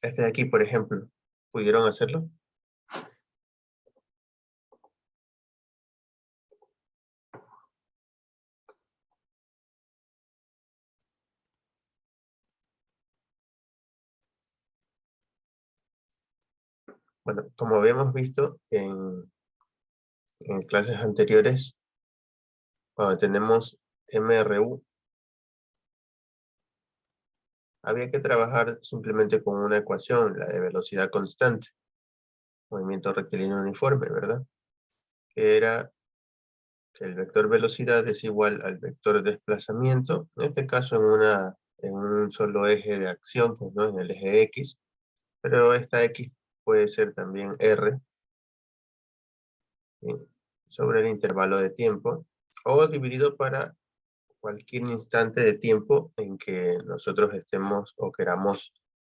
Este de aquí, por ejemplo, ¿pudieron hacerlo? Bueno, como habíamos visto en clases anteriores, cuando tenemos MRU, había que trabajar simplemente con una ecuación, la de velocidad constante, movimiento rectilíneo uniforme, ¿verdad? Que era que el vector velocidad es igual al vector desplazamiento, en este caso en un solo eje de acción, pues, ¿no? En el eje X, pero esta X puede ser también R, ¿sí? Sobre el intervalo de tiempo, o dividido para cualquier instante de tiempo en que nosotros estemos o queramos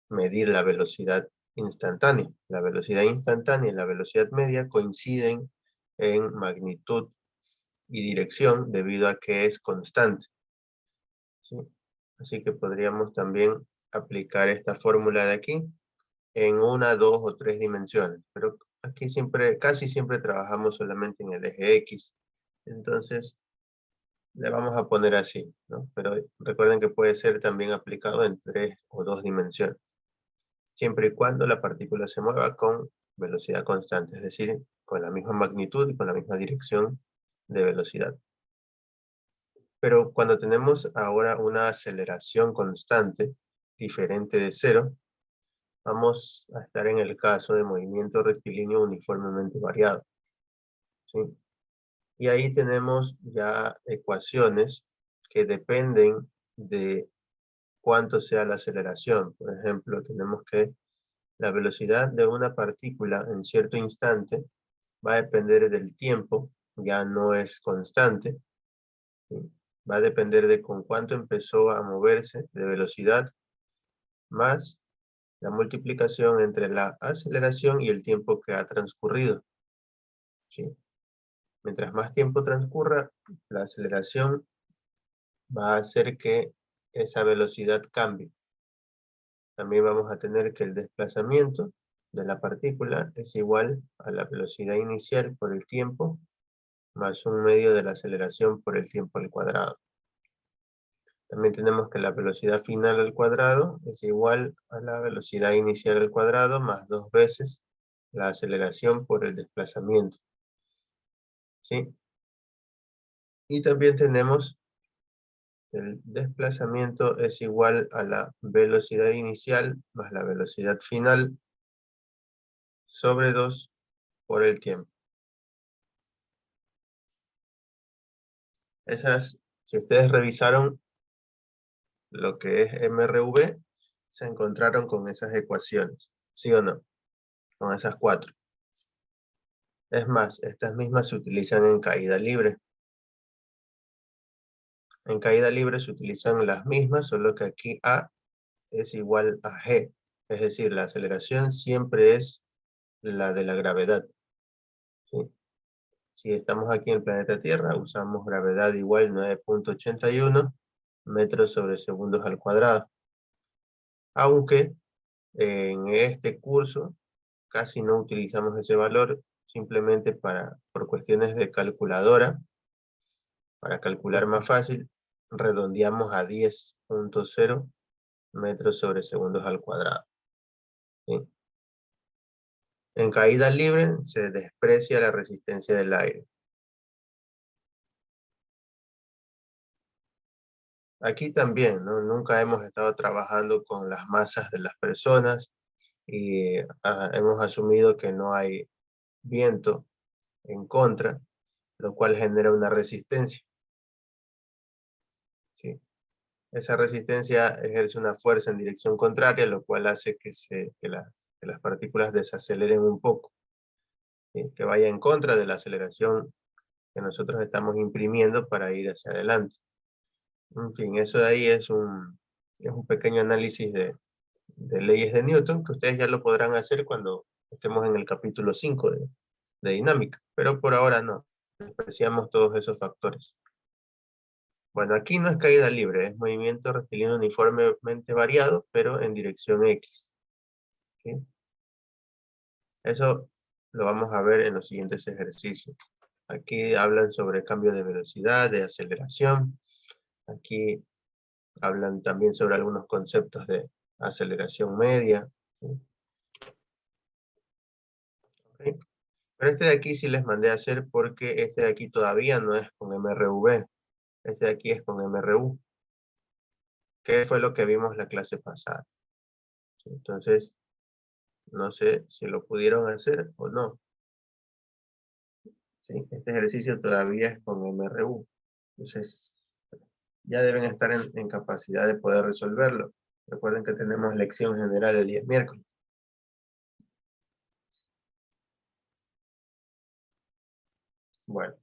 medir la velocidad instantánea. La velocidad instantánea y la velocidad media coinciden en magnitud y dirección debido a que es constante, ¿sí? Así que podríamos también aplicar esta fórmula de aquí en una, dos o tres dimensiones, pero aquí casi siempre trabajamos solamente en el eje X. Entonces, le vamos a poner así, ¿no? Pero recuerden que puede ser también aplicado en tres o dos dimensiones, siempre y cuando la partícula se mueva con velocidad constante, es decir, con la misma magnitud y con la misma dirección de velocidad. Pero cuando tenemos ahora una aceleración constante, diferente de cero, vamos a estar en el caso de movimiento rectilíneo uniformemente variado, ¿sí? Y ahí tenemos ya ecuaciones que dependen de cuánto sea la aceleración. Por ejemplo, tenemos que la velocidad de una partícula en cierto instante va a depender del tiempo, ya no es constante, ¿sí? Va a depender de con cuánto empezó a moverse de velocidad, más la multiplicación entre la aceleración y el tiempo que ha transcurrido, ¿sí? Mientras más tiempo transcurra, la aceleración va a hacer que esa velocidad cambie. También vamos a tener que el desplazamiento de la partícula es igual a la velocidad inicial por el tiempo, más un medio de la aceleración por el tiempo al cuadrado. También tenemos que la velocidad final al cuadrado es igual a la velocidad inicial al cuadrado más dos veces la aceleración por el desplazamiento, ¿sí? Y también tenemos el desplazamiento es igual a la velocidad inicial más la velocidad final sobre 2 por el tiempo. Si ustedes revisaron lo que es MRV, se encontraron con esas ecuaciones, ¿sí o no? Con esas cuatro. Es más, estas mismas se utilizan en caída libre. En caída libre se utilizan las mismas, solo que aquí A es igual a G. Es decir, la aceleración siempre es la de la gravedad, ¿sí? Si estamos aquí en el planeta Tierra, usamos gravedad igual 9.81 metros sobre segundos al cuadrado. Aunque en este curso casi no utilizamos ese valor, simplemente por cuestiones de calculadora, para calcular más fácil, redondeamos a 10.0 metros sobre segundos al cuadrado, ¿sí? En caída libre se desprecia la resistencia del aire. Aquí también, ¿no? Nunca hemos estado trabajando con las masas de las personas y hemos asumido que no hay viento en contra, lo cual genera una resistencia, ¿sí? Esa resistencia ejerce una fuerza en dirección contraria, lo cual hace que las partículas desaceleren un poco, ¿sí? Que vaya en contra de la aceleración que nosotros estamos imprimiendo para ir hacia adelante. En fin, eso de ahí es un pequeño análisis de leyes de Newton, que ustedes ya lo podrán hacer cuando estemos en el capítulo 5 de dinámica, pero por ahora no, despreciamos todos esos factores. Bueno, aquí no es caída libre, es movimiento rectilíneo uniformemente variado, pero en dirección X. ¿sí? Eso lo vamos a ver en los siguientes ejercicios. Aquí hablan sobre cambio de velocidad, de aceleración. Aquí hablan también sobre algunos conceptos de aceleración media, ¿sí? ¿Ok? Pero este de aquí sí les mandé a hacer porque este de aquí todavía no es con MRV. Este de aquí es con MRU, que fue lo que vimos la clase pasada. ¿Sí? Entonces, no sé si lo pudieron hacer o no. ¿Sí? Este ejercicio todavía es con MRU. Entonces, ya deben estar en capacidad de poder resolverlo. Recuerden que tenemos lección general el día miércoles. Bueno,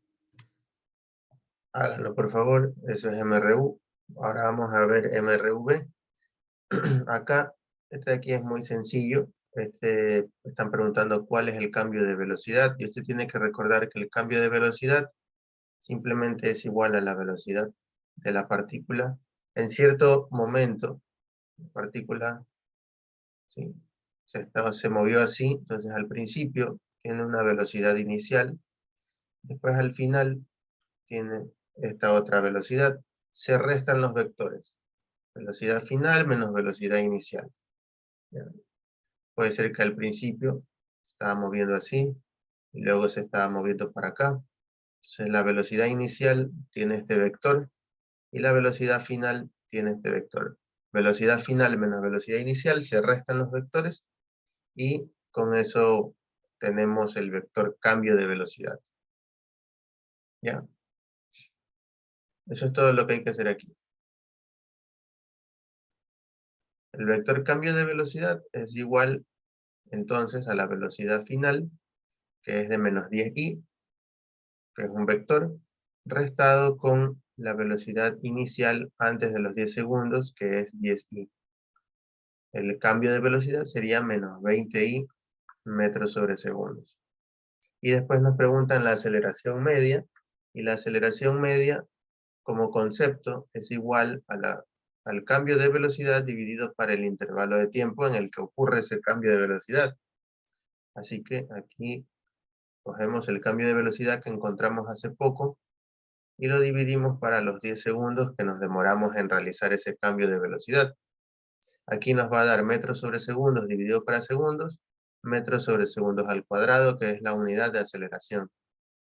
háganlo por favor. Eso es MRU. Ahora vamos a ver MRV. Acá, este de aquí es muy sencillo. Están preguntando cuál es el cambio de velocidad. Y usted tiene que recordar que el cambio de velocidad simplemente es igual a la velocidad de la partícula. En cierto momento, la partícula, ¿sí?, se movió así. Entonces al principio tiene una velocidad inicial. Después al final tiene esta otra velocidad. Se restan los vectores. Velocidad final menos velocidad inicial. ¿Ya? Puede ser que al principio se estaba moviendo así y luego se estaba moviendo para acá. Entonces la velocidad inicial tiene este vector y la velocidad final tiene este vector. Velocidad final menos velocidad inicial, se restan los vectores y con eso tenemos el vector cambio de velocidad. ¿Ya? Eso es todo lo que hay que hacer aquí. El vector cambio de velocidad es igual entonces a la velocidad final, que es de menos 10i, que es un vector, restado con la velocidad inicial antes de los 10 segundos, que es 10i. El cambio de velocidad sería menos 20i metros sobre segundos. Y después nos preguntan la aceleración media, y la aceleración media como concepto es igual al cambio de velocidad dividido para el intervalo de tiempo en el que ocurre ese cambio de velocidad. Así que aquí cogemos el cambio de velocidad que encontramos hace poco y lo dividimos para los 10 segundos que nos demoramos en realizar ese cambio de velocidad. Aquí nos va a dar metros sobre segundos dividido para segundos, metros sobre segundos al cuadrado, que es la unidad de aceleración.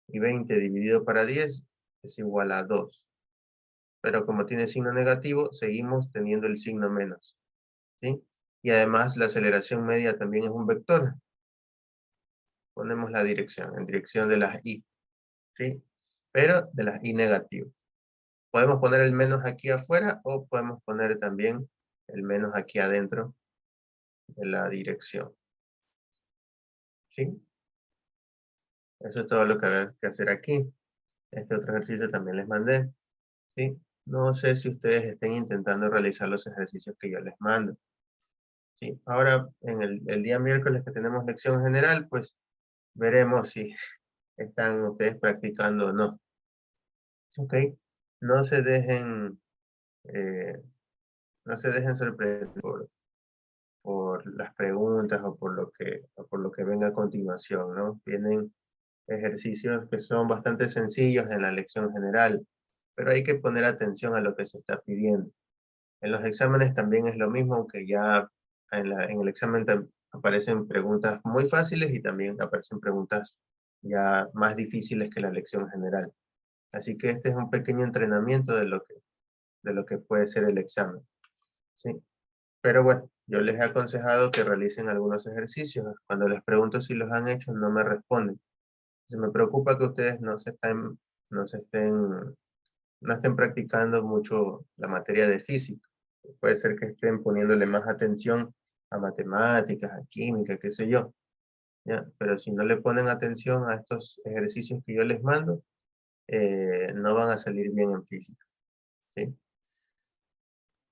Y 20 dividido para 10 es igual a 2. Pero como tiene signo negativo, seguimos teniendo el signo menos, ¿sí? Y además la aceleración media también es un vector. Ponemos la dirección, en dirección de las i, ¿sí? Pero de las i negativas. Podemos poner el menos aquí afuera o podemos poner también el menos aquí adentro de la dirección, ¿sí? Eso es todo lo que hay que hacer aquí. Este otro ejercicio también les mandé, ¿sí? No sé si ustedes estén intentando realizar los ejercicios que yo les mando, ¿sí? Ahora, en el día miércoles que tenemos lección general, pues veremos si están ustedes practicando o no. ¿Ok? No se dejen, eh, no se dejen sorprender por las preguntas o por lo que venga a continuación, ¿no? Vienen ejercicios que son bastante sencillos en la lección general, pero hay que poner atención a lo que se está pidiendo. En los exámenes también es lo mismo, aunque ya en el examen aparecen preguntas muy fáciles y también aparecen preguntas ya más difíciles que la lección general. Así que este es un pequeño entrenamiento de lo que puede ser el examen, ¿sí? Pero bueno, yo les he aconsejado que realicen algunos ejercicios. Cuando les pregunto si los han hecho, no me responden. Se me preocupa que ustedes no se estén, no estén practicando mucho la materia de física. Puede ser que estén poniéndole más atención a matemáticas, a química, qué sé yo, ¿ya? Pero si no le ponen atención a estos ejercicios que yo les mando, no van a salir bien en física, ¿sí?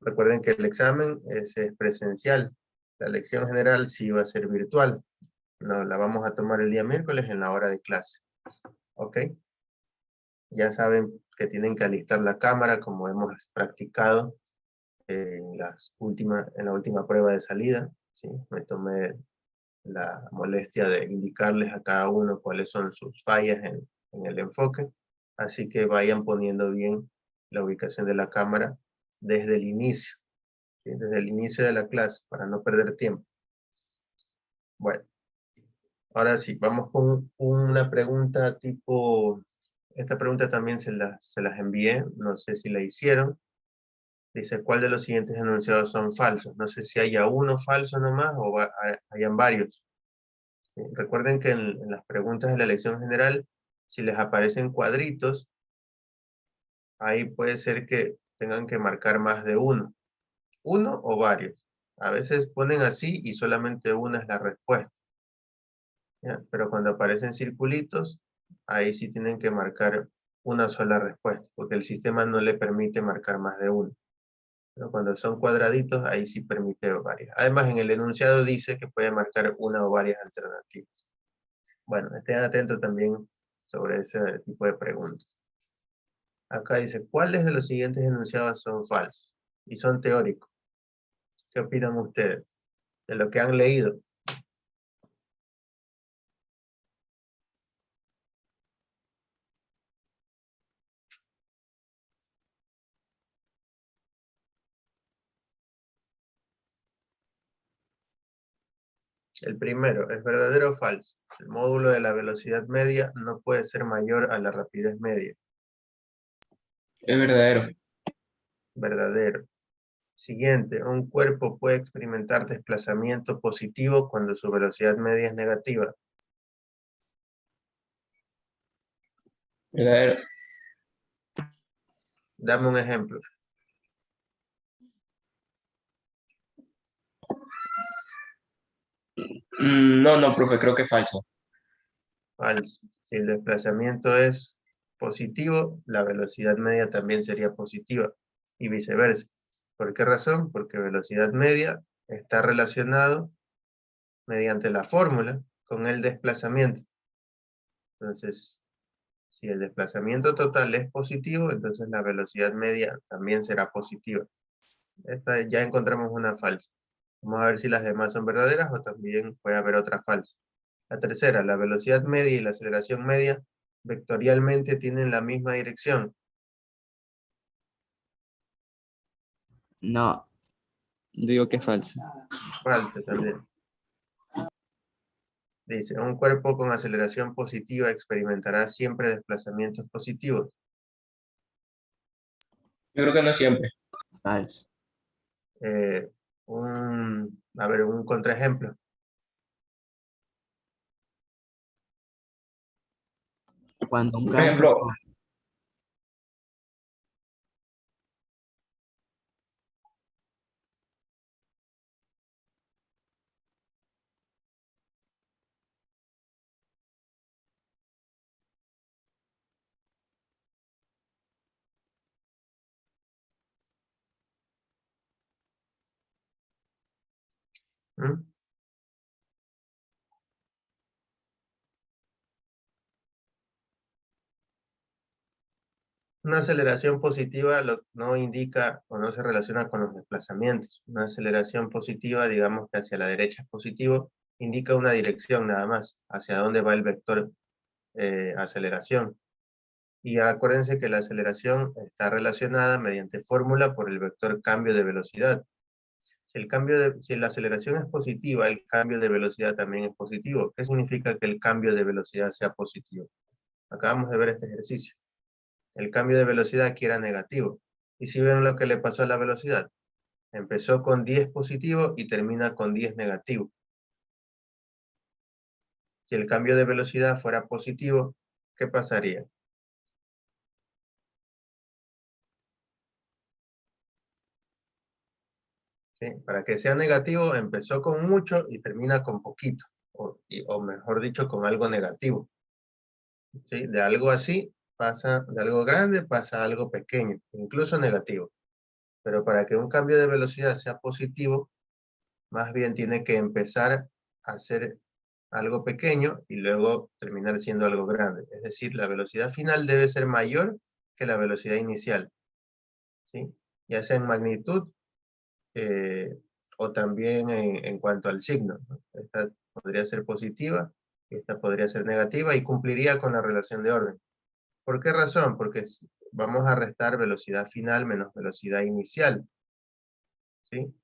Recuerden que el examen es presencial. La lección general sí va a ser virtual. No, la vamos a tomar el día miércoles en la hora de clase. ¿Ok? Ya saben que tienen que alistar la cámara como hemos practicado en la última prueba de salida. ¿sí? Me tomé la molestia de indicarles a cada uno cuáles son sus fallas en el enfoque, así que vayan poniendo bien la ubicación de la cámara desde el inicio, ¿sí? Desde el inicio de la clase, para no perder tiempo. Bueno, ahora sí, vamos con una pregunta tipo, esta pregunta también se las envié, no sé si la hicieron. Dice, ¿cuál de los siguientes enunciados son falsos? No sé si haya uno falso nomás o hayan varios. Recuerden que en las preguntas de la elección general, si les aparecen cuadritos, ahí puede ser que tengan que marcar más de uno o varios. A veces ponen así y solamente una es la respuesta, ¿ya? Pero cuando aparecen circulitos, ahí sí tienen que marcar una sola respuesta, porque el sistema no le permite marcar más de uno. Pero cuando son cuadraditos, ahí sí permite varias. Además, en el enunciado dice que puede marcar una o varias alternativas. Bueno, estén atentos también sobre ese tipo de preguntas. Acá dice, ¿cuáles de los siguientes enunciados son falsos? Y son teóricos. ¿Qué opinan ustedes de lo que han leído? El primero, ¿es verdadero o falso? El módulo de la velocidad media no puede ser mayor a la rapidez media. Es verdadero. Verdadero. Siguiente, un cuerpo puede experimentar desplazamiento positivo cuando su velocidad media es negativa. Verdadero. Dame un ejemplo. No, profe, creo que es falso. Falso. Si el desplazamiento es positivo, la velocidad media también sería positiva y viceversa. ¿Por qué razón? Porque velocidad media está relacionado mediante la fórmula con el desplazamiento. Entonces, si el desplazamiento total es positivo, entonces la velocidad media también será positiva. Esta ya encontramos una falsa. Vamos a ver si las demás son verdaderas o también puede haber otra falsa. La tercera, la velocidad media y la aceleración media vectorialmente tienen la misma dirección. No, digo que es falso. Falsa también. Dice, un cuerpo con aceleración positiva experimentará siempre desplazamientos positivos. Yo creo que no siempre. Falso. A ver, un contraejemplo. Cuando un Por carro ejemplo, ¿Mm? Una aceleración positiva no indica o no se relaciona con los desplazamientos. Una aceleración positiva, digamos que hacia la derecha es positivo, indica una dirección nada más, hacia dónde va el vector aceleración. Y acuérdense que la aceleración está relacionada mediante fórmula por el vector cambio de velocidad. Si la aceleración es positiva, el cambio de velocidad también es positivo. ¿Qué significa que el cambio de velocidad sea positivo? Acabamos de ver este ejercicio. El cambio de velocidad aquí era negativo. Y si ven lo que le pasó a la velocidad, empezó con 10 positivo y termina con 10 negativo. Si el cambio de velocidad fuera positivo, ¿qué pasaría? ¿Sí? Para que sea negativo, empezó con mucho y termina con poquito. O mejor dicho, con algo negativo. ¿Sí? De algo así pasa, de algo grande pasa a algo pequeño, incluso negativo. Pero para que un cambio de velocidad sea positivo, más bien tiene que empezar a ser algo pequeño y luego terminar siendo algo grande. Es decir, la velocidad final debe ser mayor que la velocidad inicial, ¿sí? Ya sea en magnitud o también en cuanto al signo, ¿no? Esta podría ser positiva, esta podría ser negativa y cumpliría con la relación de orden. ¿Por qué razón? Porque vamos a restar velocidad final menos velocidad inicial, ¿sí?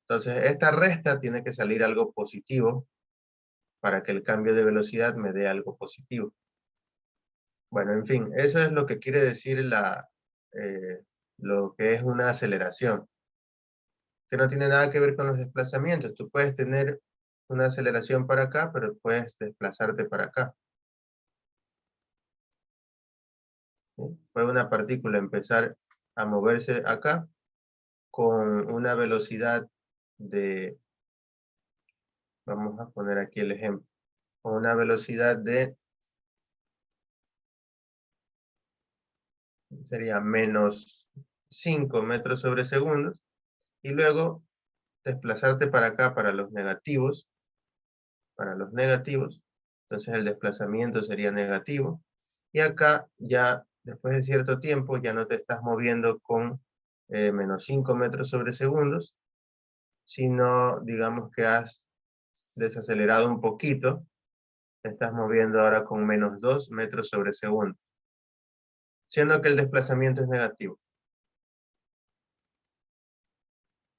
Entonces, esta resta tiene que salir algo positivo para que el cambio de velocidad me dé algo positivo. Bueno, en fin, eso es lo que quiere decir lo que es una aceleración, que no tiene nada que ver con los desplazamientos. Tú puedes tener una aceleración para acá, pero puedes desplazarte para acá. ¿Sí? Puede una partícula empezar a moverse acá con una velocidad de, vamos a poner aquí el ejemplo, con una velocidad de, sería menos 5 metros sobre segundos, y luego desplazarte para acá para los negativos, entonces el desplazamiento sería negativo, y acá ya después de cierto tiempo ya no te estás moviendo con menos 5 metros sobre segundos, sino digamos que has desacelerado un poquito, te estás moviendo ahora con menos 2 metros sobre segundo, siendo que el desplazamiento es negativo.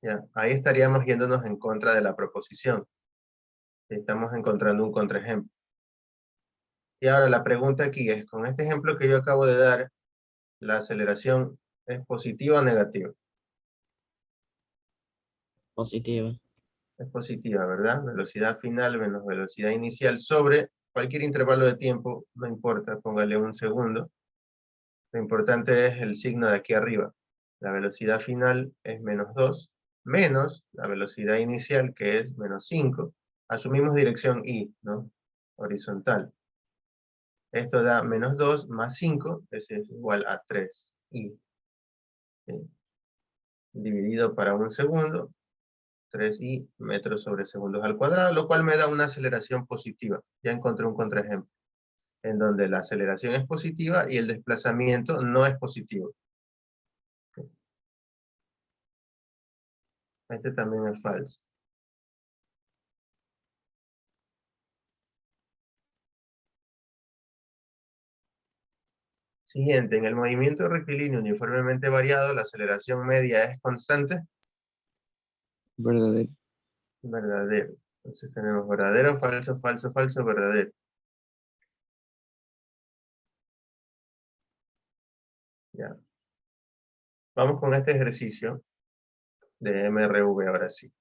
Ya, ahí estaríamos yéndonos en contra de la proposición. Estamos encontrando un contraejemplo. Y ahora la pregunta aquí es, con este ejemplo que yo acabo de dar, ¿la aceleración es positiva o negativa? Positiva. Es positiva, ¿verdad? Velocidad final menos velocidad inicial sobre cualquier intervalo de tiempo, no importa, póngale un segundo. Lo importante es el signo de aquí arriba. La velocidad final es menos 2, menos la velocidad inicial, que es menos 5. Asumimos dirección y, ¿no? Horizontal. Esto da menos 2 más 5, es igual a 3i. ¿Sí? Dividido para un segundo, 3i metros sobre segundos al cuadrado, lo cual me da una aceleración positiva. Ya encontré un contraejemplo, en donde la aceleración es positiva y el desplazamiento no es positivo. Este también es falso. Siguiente, en el movimiento rectilíneo uniformemente variado, la aceleración media es constante. Verdadero. Verdadero. Entonces tenemos verdadero, falso, falso, falso, verdadero. Ya. Vamos con este ejercicio de MRV ahora sí.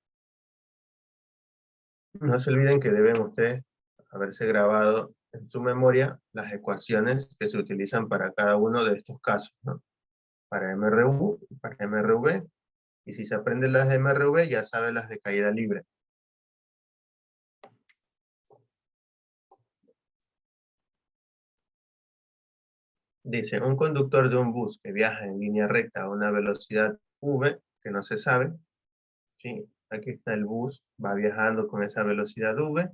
No se olviden que deben ustedes haberse grabado en su memoria las ecuaciones que se utilizan para cada uno de estos casos, ¿no? Para MRU, para MRV, y si se aprenden las de MRV, ya saben las de caída libre. Dice, un conductor de un bus que viaja en línea recta a una velocidad v, que no se sabe, ¿sí? Aquí está el bus, va viajando con esa velocidad v,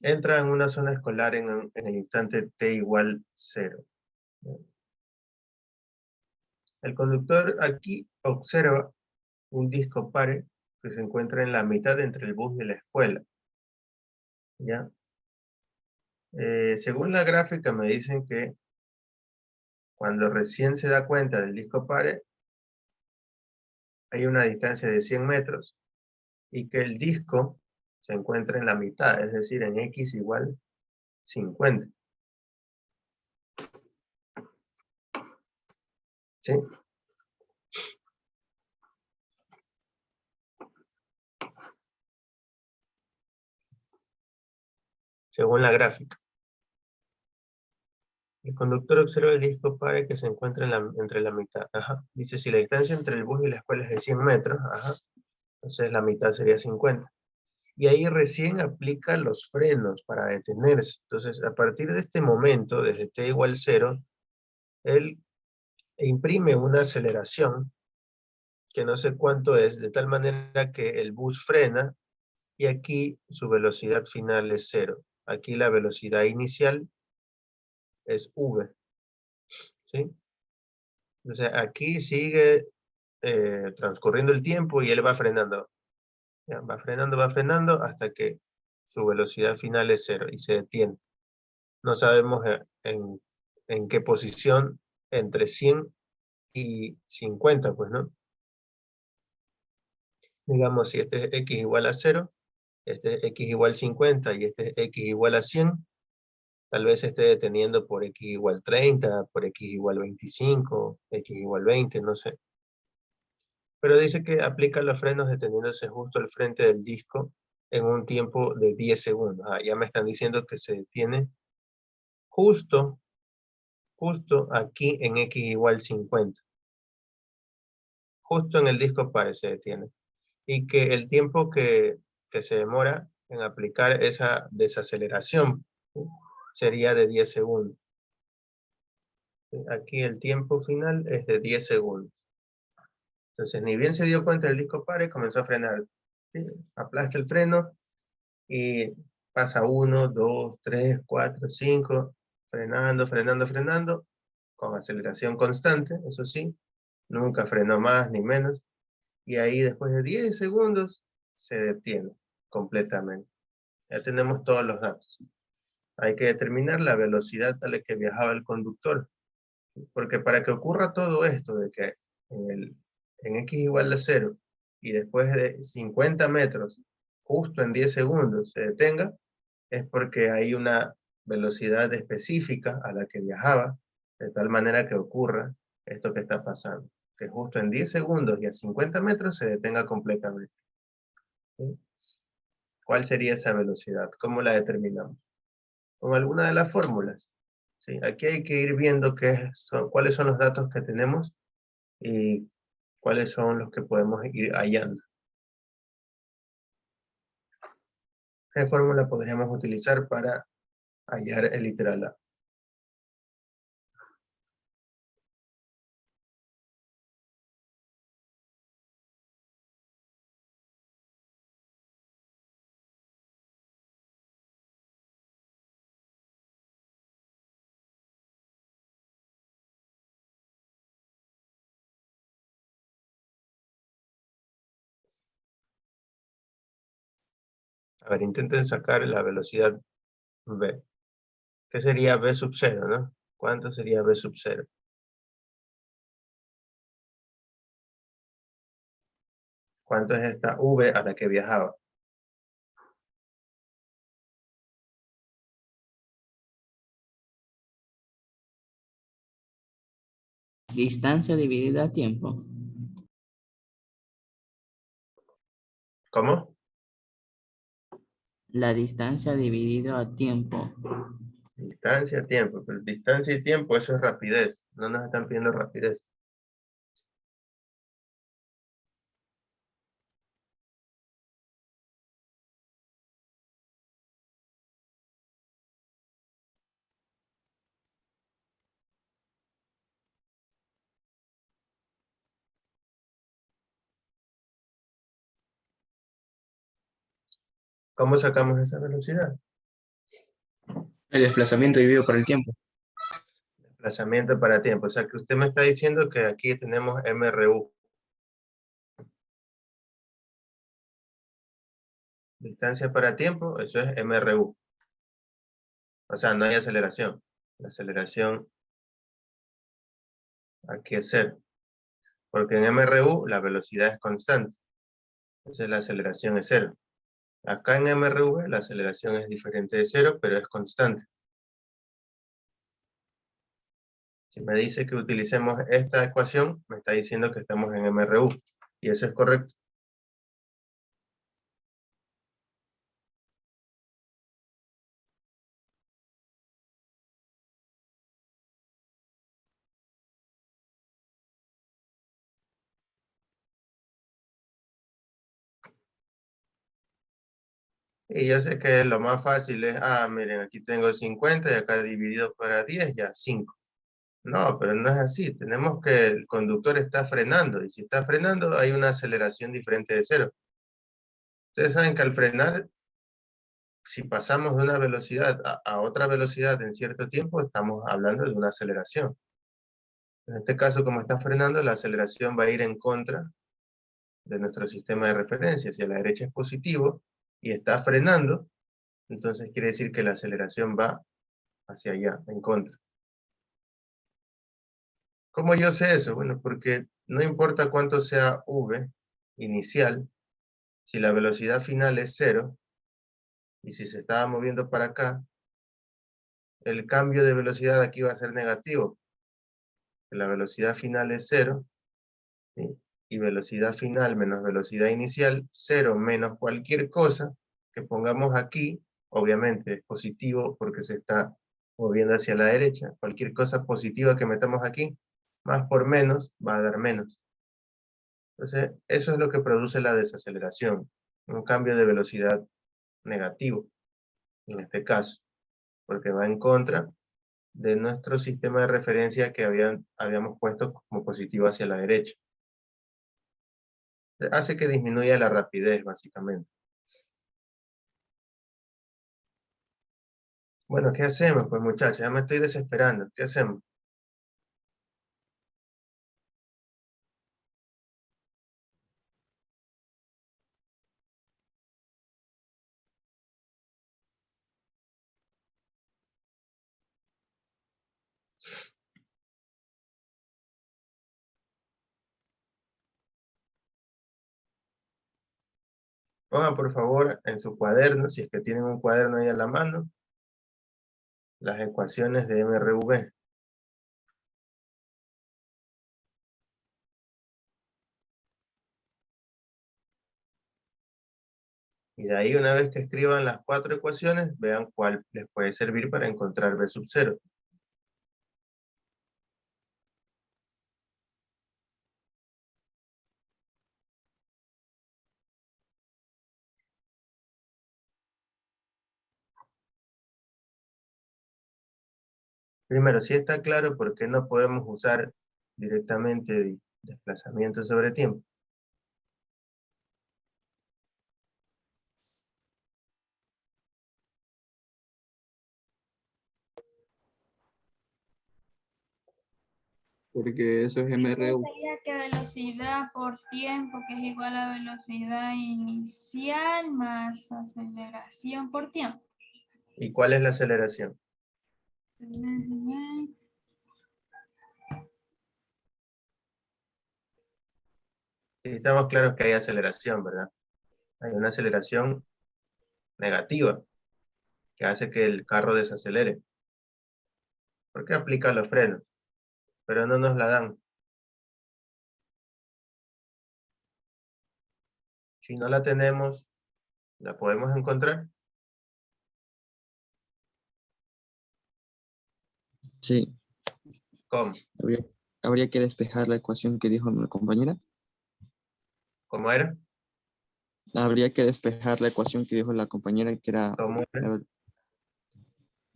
entra en una zona escolar en el instante t igual 0. El conductor aquí observa un disco pare que se encuentra en la mitad entre el bus y la escuela. ¿Ya? Según la gráfica me dicen que cuando recién se da cuenta del disco pare, hay una distancia de 100 metros y que el disco se encuentra en la mitad, es decir, en x igual 50. ¿Sí? Según la gráfica. El conductor observa el disco pare que se encuentra entre la mitad. Ajá. Dice, si la distancia entre el bus y la escuela es de 100 metros, ajá, entonces la mitad sería 50. Y ahí recién aplica los frenos para detenerse. Entonces, a partir de este momento, desde t igual 0, él imprime una aceleración, que no sé cuánto es, de tal manera que el bus frena, y aquí su velocidad final es 0. Aquí la velocidad inicial es v. ¿Sí? O sea, aquí sigue transcurriendo el tiempo y él va frenando. Ya, va frenando hasta que su velocidad final es 0 y se detiene. No sabemos en qué posición entre 100 y 50, pues, ¿no? Digamos, si este es x igual a 0, este es x igual a 50 y este es x igual a 100, tal vez esté deteniendo por x igual 30, por x igual 25, x igual 20, no sé. Pero dice que aplica los frenos deteniéndose justo al frente del disco en un tiempo de 10 segundos. Ah, ya me están diciendo que se detiene justo aquí en x igual 50. Justo en el disco par se detiene. Y que el tiempo que se demora en aplicar esa desaceleración, ¿sí?, sería de 10 segundos. Aquí el tiempo final es de 10 segundos. Entonces, ni bien se dio cuenta del disco par y comenzó a frenar. ¿Sí? Aplasta el freno y pasa 1, 2, 3, 4, 5, frenando, con aceleración constante, eso sí, nunca frenó más ni menos. Y ahí después de 10 segundos se detiene completamente. Ya tenemos todos los datos. Hay que determinar la velocidad a la que viajaba el conductor. Porque para que ocurra todo esto de que en x igual a 0 y después de 50 metros, justo en 10 segundos se detenga, es porque hay una velocidad específica a la que viajaba, de tal manera que ocurra esto que está pasando. Que justo en 10 segundos y a 50 metros se detenga completamente. ¿Sí? ¿Cuál sería esa velocidad? ¿Cómo la determinamos? Con alguna de las fórmulas. ¿Sí? Aquí hay que ir viendo cuáles son los datos que tenemos y cuáles son los que podemos ir hallando. ¿Qué fórmula podríamos utilizar para hallar el literal A? A ver, intenten sacar la velocidad v. ¿Qué sería v sub 0, no? ¿Cuánto sería v sub 0? ¿Cuánto es esta v a la que viajaba? Distancia dividida a tiempo. ¿Cómo? La distancia dividido a tiempo. Distancia, tiempo. Pero distancia y tiempo, eso es rapidez. No nos están pidiendo rapidez. ¿Cómo sacamos esa velocidad? El desplazamiento dividido por el tiempo. Desplazamiento para tiempo. O sea, que usted me está diciendo que aquí tenemos MRU. Distancia para tiempo, eso es MRU. O sea, no hay aceleración. La aceleración aquí es 0. Porque en MRU la velocidad es constante. Entonces la aceleración es 0. Acá en MRV la aceleración es diferente de 0, pero es constante. Si me dice que utilicemos esta ecuación, me está diciendo que estamos en MRU. Y eso es correcto. Y yo sé que lo más fácil es, miren, aquí tengo 50 y acá dividido para 10, ya 5. No, pero no es así. Tenemos que el conductor está frenando, y si está frenando hay una aceleración diferente de 0. Ustedes saben que al frenar, si pasamos de una velocidad a otra velocidad en cierto tiempo, estamos hablando de una aceleración. En este caso, como está frenando, la aceleración va a ir en contra de nuestro sistema de referencia. Si a la derecha es positivo y está frenando, entonces quiere decir que la aceleración va hacia allá, en contra. ¿Cómo yo sé eso? Bueno, porque no importa cuánto sea v inicial, si la velocidad final es 0, y si se estaba moviendo para acá, el cambio de velocidad aquí va a ser negativo. La velocidad final es 0, ¿sí? Y velocidad final menos velocidad inicial, 0 menos cualquier cosa que pongamos aquí, obviamente es positivo porque se está moviendo hacia la derecha. Cualquier cosa positiva que metamos aquí, más por menos, va a dar menos. Entonces, eso es lo que produce la desaceleración, un cambio de velocidad negativo, en este caso, porque va en contra de nuestro sistema de referencia que habíamos puesto como positivo hacia la derecha. Hace que disminuya la rapidez, básicamente. Bueno, ¿qué hacemos? Pues muchachos, ya me estoy desesperando. ¿Qué hacemos? Pongan por favor en su cuaderno, si es que tienen un cuaderno ahí a la mano, las ecuaciones de MRV. Y de ahí, una vez que escriban las 4 ecuaciones, vean cuál les puede servir para encontrar B sub 0. Primero, si está claro por qué no podemos usar directamente desplazamiento sobre tiempo. Porque eso es MRU. Sería que velocidad por tiempo, que es igual a velocidad inicial más aceleración por tiempo. ¿Y cuál es la aceleración? Sí, estamos claros que hay aceleración, ¿verdad? Hay una aceleración negativa que hace que el carro desacelere. ¿Por qué aplica los frenos? Pero no nos la dan. Si no la tenemos, ¿la podemos encontrar? Sí, ¿Cómo? habría que despejar la ecuación que dijo mi compañera. ¿Cómo era? Habría que despejar la ecuación que dijo la compañera que era... ¿Cómo era?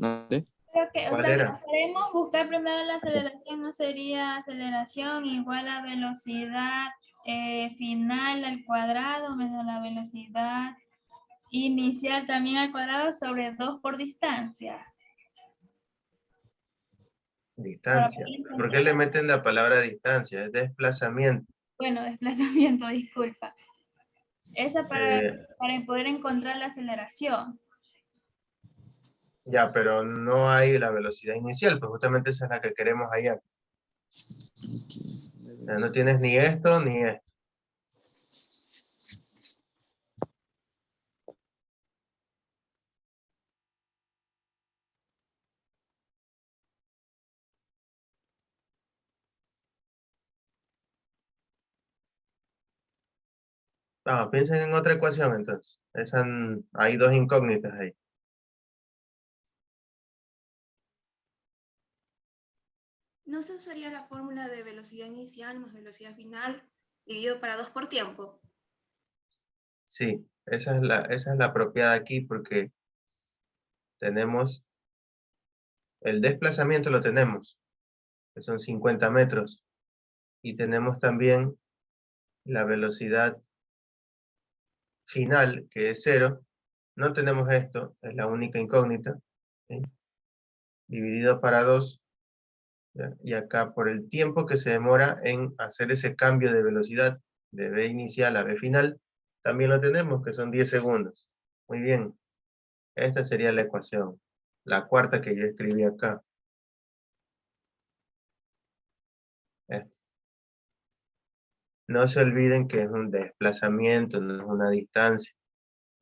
¿No? Creo que, o ¿Cuál sea, era? queremos buscar primero la aceleración, no sería aceleración igual a velocidad final al cuadrado menos la velocidad inicial también al cuadrado sobre 2 por distancia. Distancia. ¿Por qué le meten la palabra distancia? Es desplazamiento. Bueno, desplazamiento, disculpa. Esa para Eh, poder encontrar la aceleración. ya, pero no hay la velocidad inicial, pues justamente esa es la que queremos hallar. O sea, no tienes ni esto ni esto. Vamos, piensen en otra ecuación entonces. Hay 2 incógnitas ahí. ¿No se usaría la fórmula de velocidad inicial más velocidad final dividido para 2 por tiempo? Sí, esa es la apropiada aquí porque tenemos el desplazamiento, lo tenemos, que son 50 metros. Y tenemos también la velocidad final, que es 0. No tenemos esto, es la única incógnita. ¿Sí? Dividido para 2, ¿ya? Y acá por el tiempo que se demora en hacer ese cambio de velocidad de B inicial a B final, también lo tenemos, que son 10 segundos. Muy bien. Esta sería la ecuación. La cuarta que yo escribí acá. Esta. No se olviden que es un desplazamiento, no es una distancia.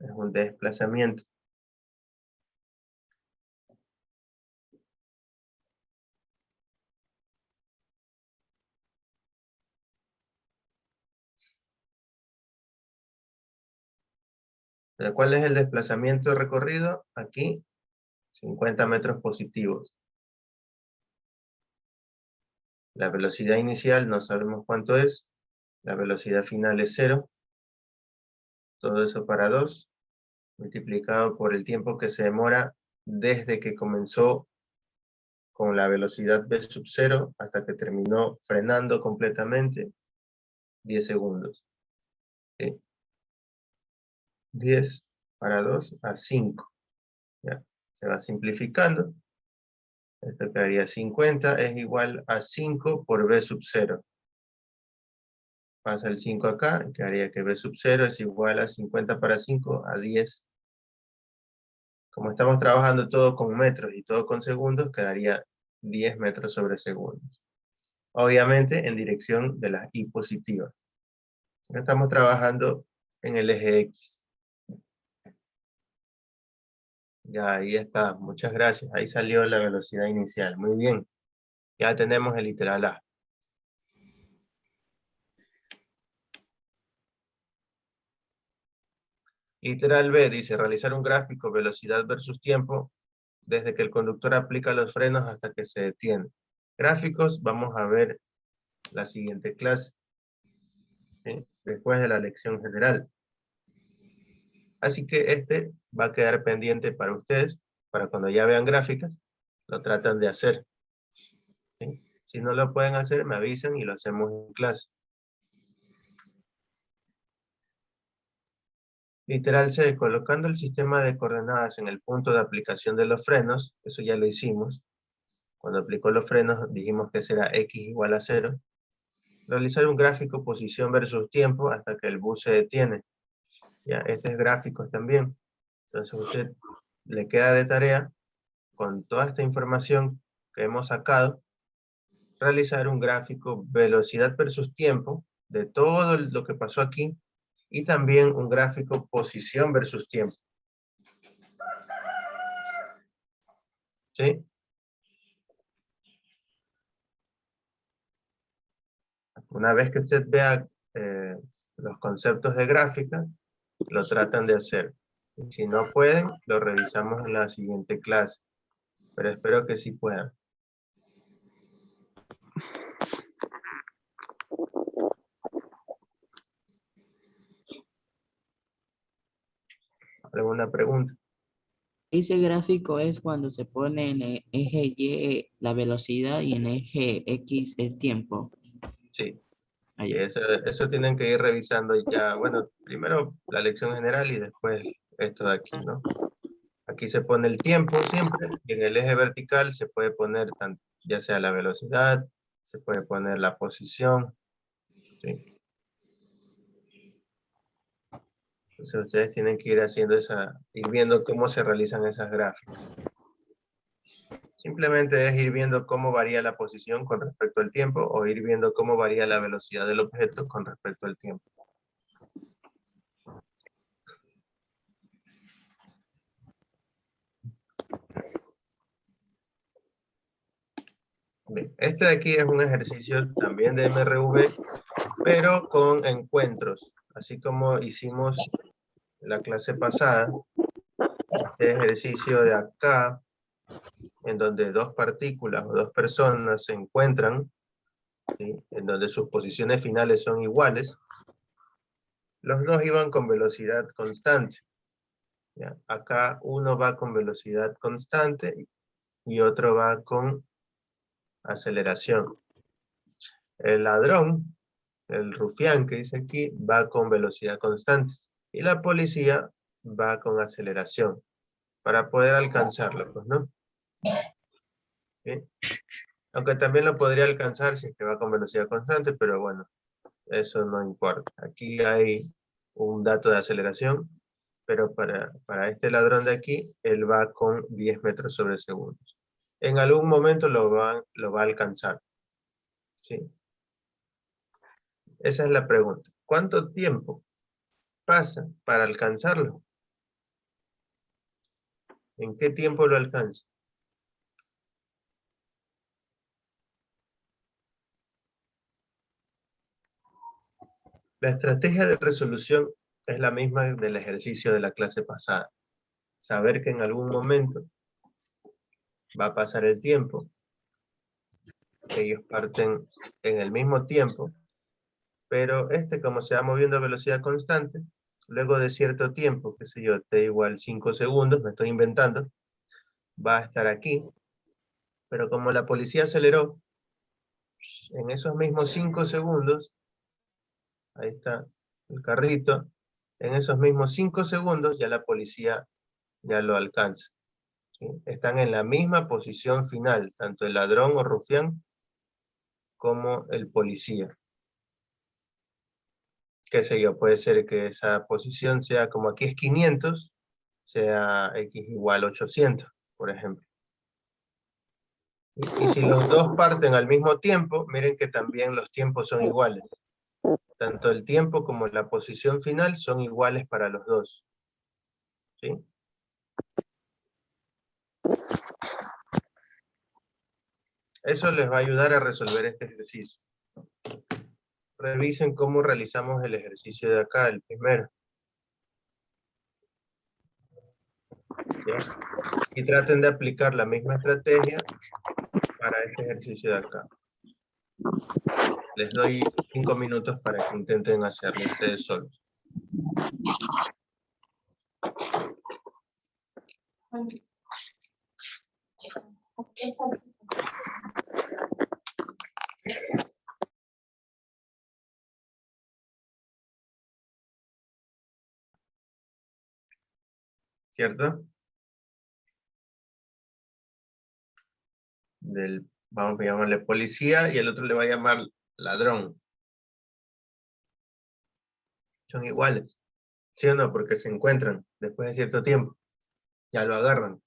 Es un desplazamiento. ¿Cuál es el desplazamiento recorrido? Aquí, 50 metros positivos. La velocidad inicial no sabemos cuánto es. La velocidad final es 0. Todo eso para 2, multiplicado por el tiempo que se demora desde que comenzó con la velocidad v sub 0 hasta que terminó frenando completamente, 10 segundos. ¿Sí? 10 para 2 a 5. ¿Ya? Se va simplificando. Esto quedaría 50 es igual a 5 por v sub 0. Pasa el 5 acá, quedaría que v sub 0 es igual a 50 para 5 a 10. Como estamos trabajando todo con metros y todo con segundos, quedaría 10 metros sobre segundos. Obviamente en dirección de las y positivas. Estamos trabajando en el eje X. Ya, ahí está. Muchas gracias. Ahí salió la velocidad inicial. Muy bien. Ya tenemos el literal A. Literal B dice, realizar un gráfico velocidad versus tiempo desde que el conductor aplica los frenos hasta que se detiene. Gráficos vamos a ver la siguiente clase, ¿sí? Después de la lección general. Así que este va a quedar pendiente para ustedes, para cuando ya vean gráficas, lo tratan de hacer. ¿Sí? Si no lo pueden hacer, me avisan y lo hacemos en clase. Literal C, colocando el sistema de coordenadas en el punto de aplicación de los frenos, eso ya lo hicimos. Cuando aplicó los frenos dijimos que será X igual a 0. Realizar un gráfico posición versus tiempo hasta que el bus se detiene. Ya, este es gráfico también. Entonces a usted le queda de tarea, con toda esta información que hemos sacado, realizar un gráfico velocidad versus tiempo de todo lo que pasó aquí y también un gráfico posición versus tiempo. ¿Sí? Una vez que usted vea los conceptos de gráfica, lo tratan de hacer. Y si no pueden, lo revisamos en la siguiente clase. Pero espero que sí puedan. ¿Alguna pregunta? Ese gráfico es cuando se pone en el eje Y la velocidad y en el eje X el tiempo. Sí. Ahí. Y eso tienen que ir revisando ya. Bueno, primero la lección general y después esto de aquí, ¿no? Aquí se pone el tiempo siempre, y en el eje vertical se puede poner ya sea la velocidad, se puede poner la posición. ¿Sí? Entonces ustedes tienen que ir haciendo ir viendo cómo se realizan esas gráficas. Simplemente es ir viendo cómo varía la posición con respecto al tiempo, o ir viendo cómo varía la velocidad del objeto con respecto al tiempo. Bien, este de aquí es un ejercicio también de MRV, pero con encuentros, así como hicimos la clase pasada. Este ejercicio de acá, en donde dos partículas o dos personas se encuentran, ¿sí? En donde sus posiciones finales son iguales, los dos iban con velocidad constante. ¿Ya? Acá uno va con velocidad constante y otro va con aceleración. El ladrón, el rufián que dice aquí, va con velocidad constante y la policía va con aceleración para poder alcanzarlo, pues, ¿no? ¿Sí? Aunque también lo podría alcanzar si es que va con velocidad constante, pero bueno, eso no importa. Aquí hay un dato de aceleración, pero para este ladrón de aquí, él va con 10 metros sobre segundo. En algún momento lo va a alcanzar. ¿Sí? Esa es la pregunta. ¿Cuánto tiempo pasa para alcanzarlo? ¿En qué tiempo lo alcanza? La estrategia de resolución es la misma del ejercicio de la clase pasada. Saber que en algún momento va a pasar el tiempo, ellos parten en el mismo tiempo, pero como se va moviendo a velocidad constante, luego de cierto tiempo, qué sé yo, t igual 5 segundos, me estoy inventando, va a estar aquí, pero como la policía aceleró, en esos mismos 5 segundos, ahí está el carrito, en esos mismos 5 segundos ya la policía ya lo alcanza. ¿Sí? Están en la misma posición final, tanto el ladrón o rufián como el policía. Qué sé yo, puede ser que esa posición sea como aquí es 500, sea x igual 800, por ejemplo. Y si los dos parten al mismo tiempo, miren que también los tiempos son iguales. Tanto el tiempo como la posición final son iguales para los dos. ¿Sí? Eso les va a ayudar a resolver este ejercicio. Revisen cómo realizamos el ejercicio de acá, el primero. ¿Ya? Y traten de aplicar la misma estrategia para este ejercicio de acá. Les doy 5 minutos para que intenten hacerlo ustedes solos. ¿Cierto? Vamos a llamarle policía y el otro le va a llamar ladrón. Son iguales. ¿Sí o no? Porque se encuentran después de cierto tiempo. Ya lo agarran.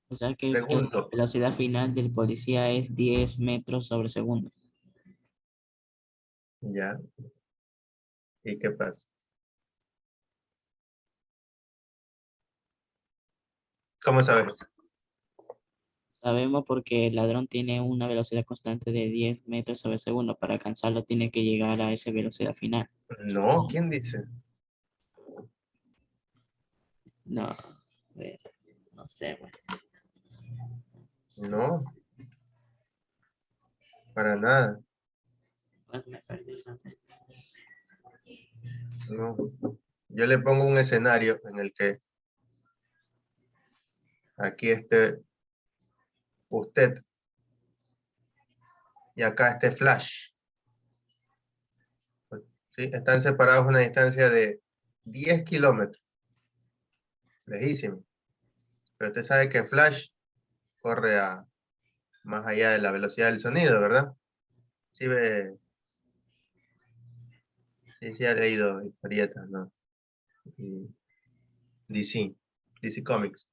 O sea que la Pregunto. velocidad final del policía es 10 metros sobre segundo. Ya. ¿Y qué pasa? ¿Cómo sabes? Sabemos porque el ladrón tiene una velocidad constante de 10 metros sobre segundo. Para alcanzarlo tiene que llegar a esa velocidad final. No, ¿quién dice? No, no sé, bueno. No, para nada. Pues me perdí, no sé. No. Yo le pongo un escenario en el que aquí esté usted y acá esté Flash. ¿Sí? Están separados a una distancia de 10 kilómetros. Lejísimo. Pero usted sabe que Flash corre a más allá de la velocidad del sonido, ¿verdad? Sí ve, sí ha leído historietas, ¿no? Y DC Comics.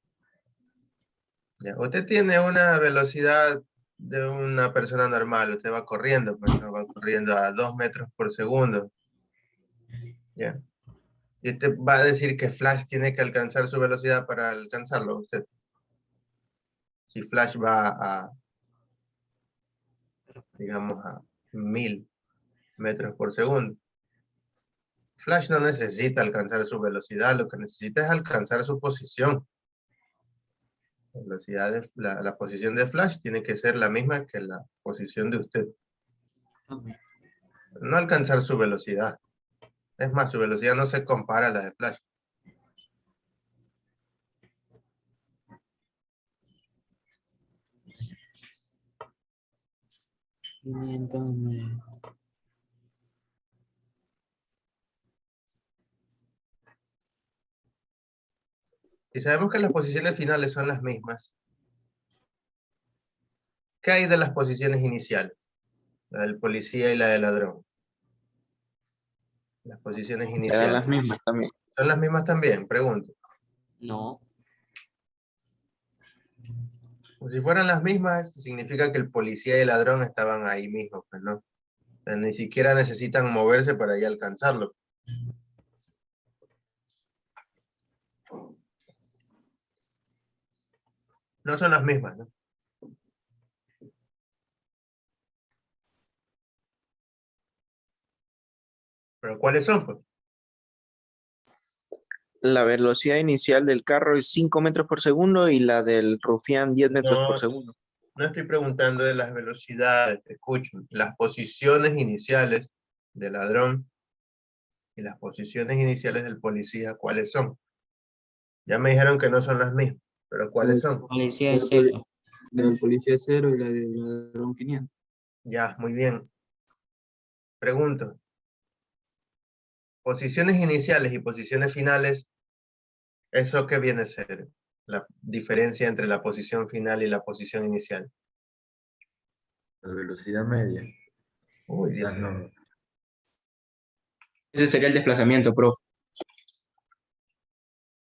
Ya. Usted tiene una velocidad de una persona normal, usted va corriendo, pues no va corriendo a 2 metros por segundo. ¿Ya? Y usted va a decir que Flash tiene que alcanzar su velocidad para alcanzarlo, usted. Si Flash va a, digamos, a 1000 metros por segundo. Flash no necesita alcanzar su velocidad, lo que necesita es alcanzar su posición. La posición de Flash tiene que ser la misma que la posición de usted. No alcanzar su velocidad. Es más, su velocidad no se compara a la de Flash. Si sabemos que las posiciones finales son las mismas, ¿qué hay de las posiciones iniciales? La del policía y la del ladrón. Las posiciones Serán iniciales. las mismas también. ¿Son las mismas también? Pregunto. No. Pues si fueran las mismas, significa que el policía y el ladrón estaban ahí mismo, pues no. O sea, ni siquiera necesitan moverse para ya alcanzarlo. No son las mismas, ¿no? ¿Pero cuáles son, pues? La velocidad inicial del carro es 5 metros por segundo y la del rufián 10 metros por segundo. No estoy preguntando de las velocidades, escuchen. Las posiciones iniciales del ladrón y las posiciones iniciales del policía, ¿cuáles son? Ya me dijeron que no son las mismas, pero ¿cuáles son? Policía es 0. La del policía es 0 y la del ladrón 500. Ya, muy bien. Pregunto. Posiciones iniciales y posiciones finales, ¿eso qué viene a ser? La diferencia entre la posición final y la posición inicial. La velocidad media. Uy, Dios. No. Ese sería el desplazamiento, profe.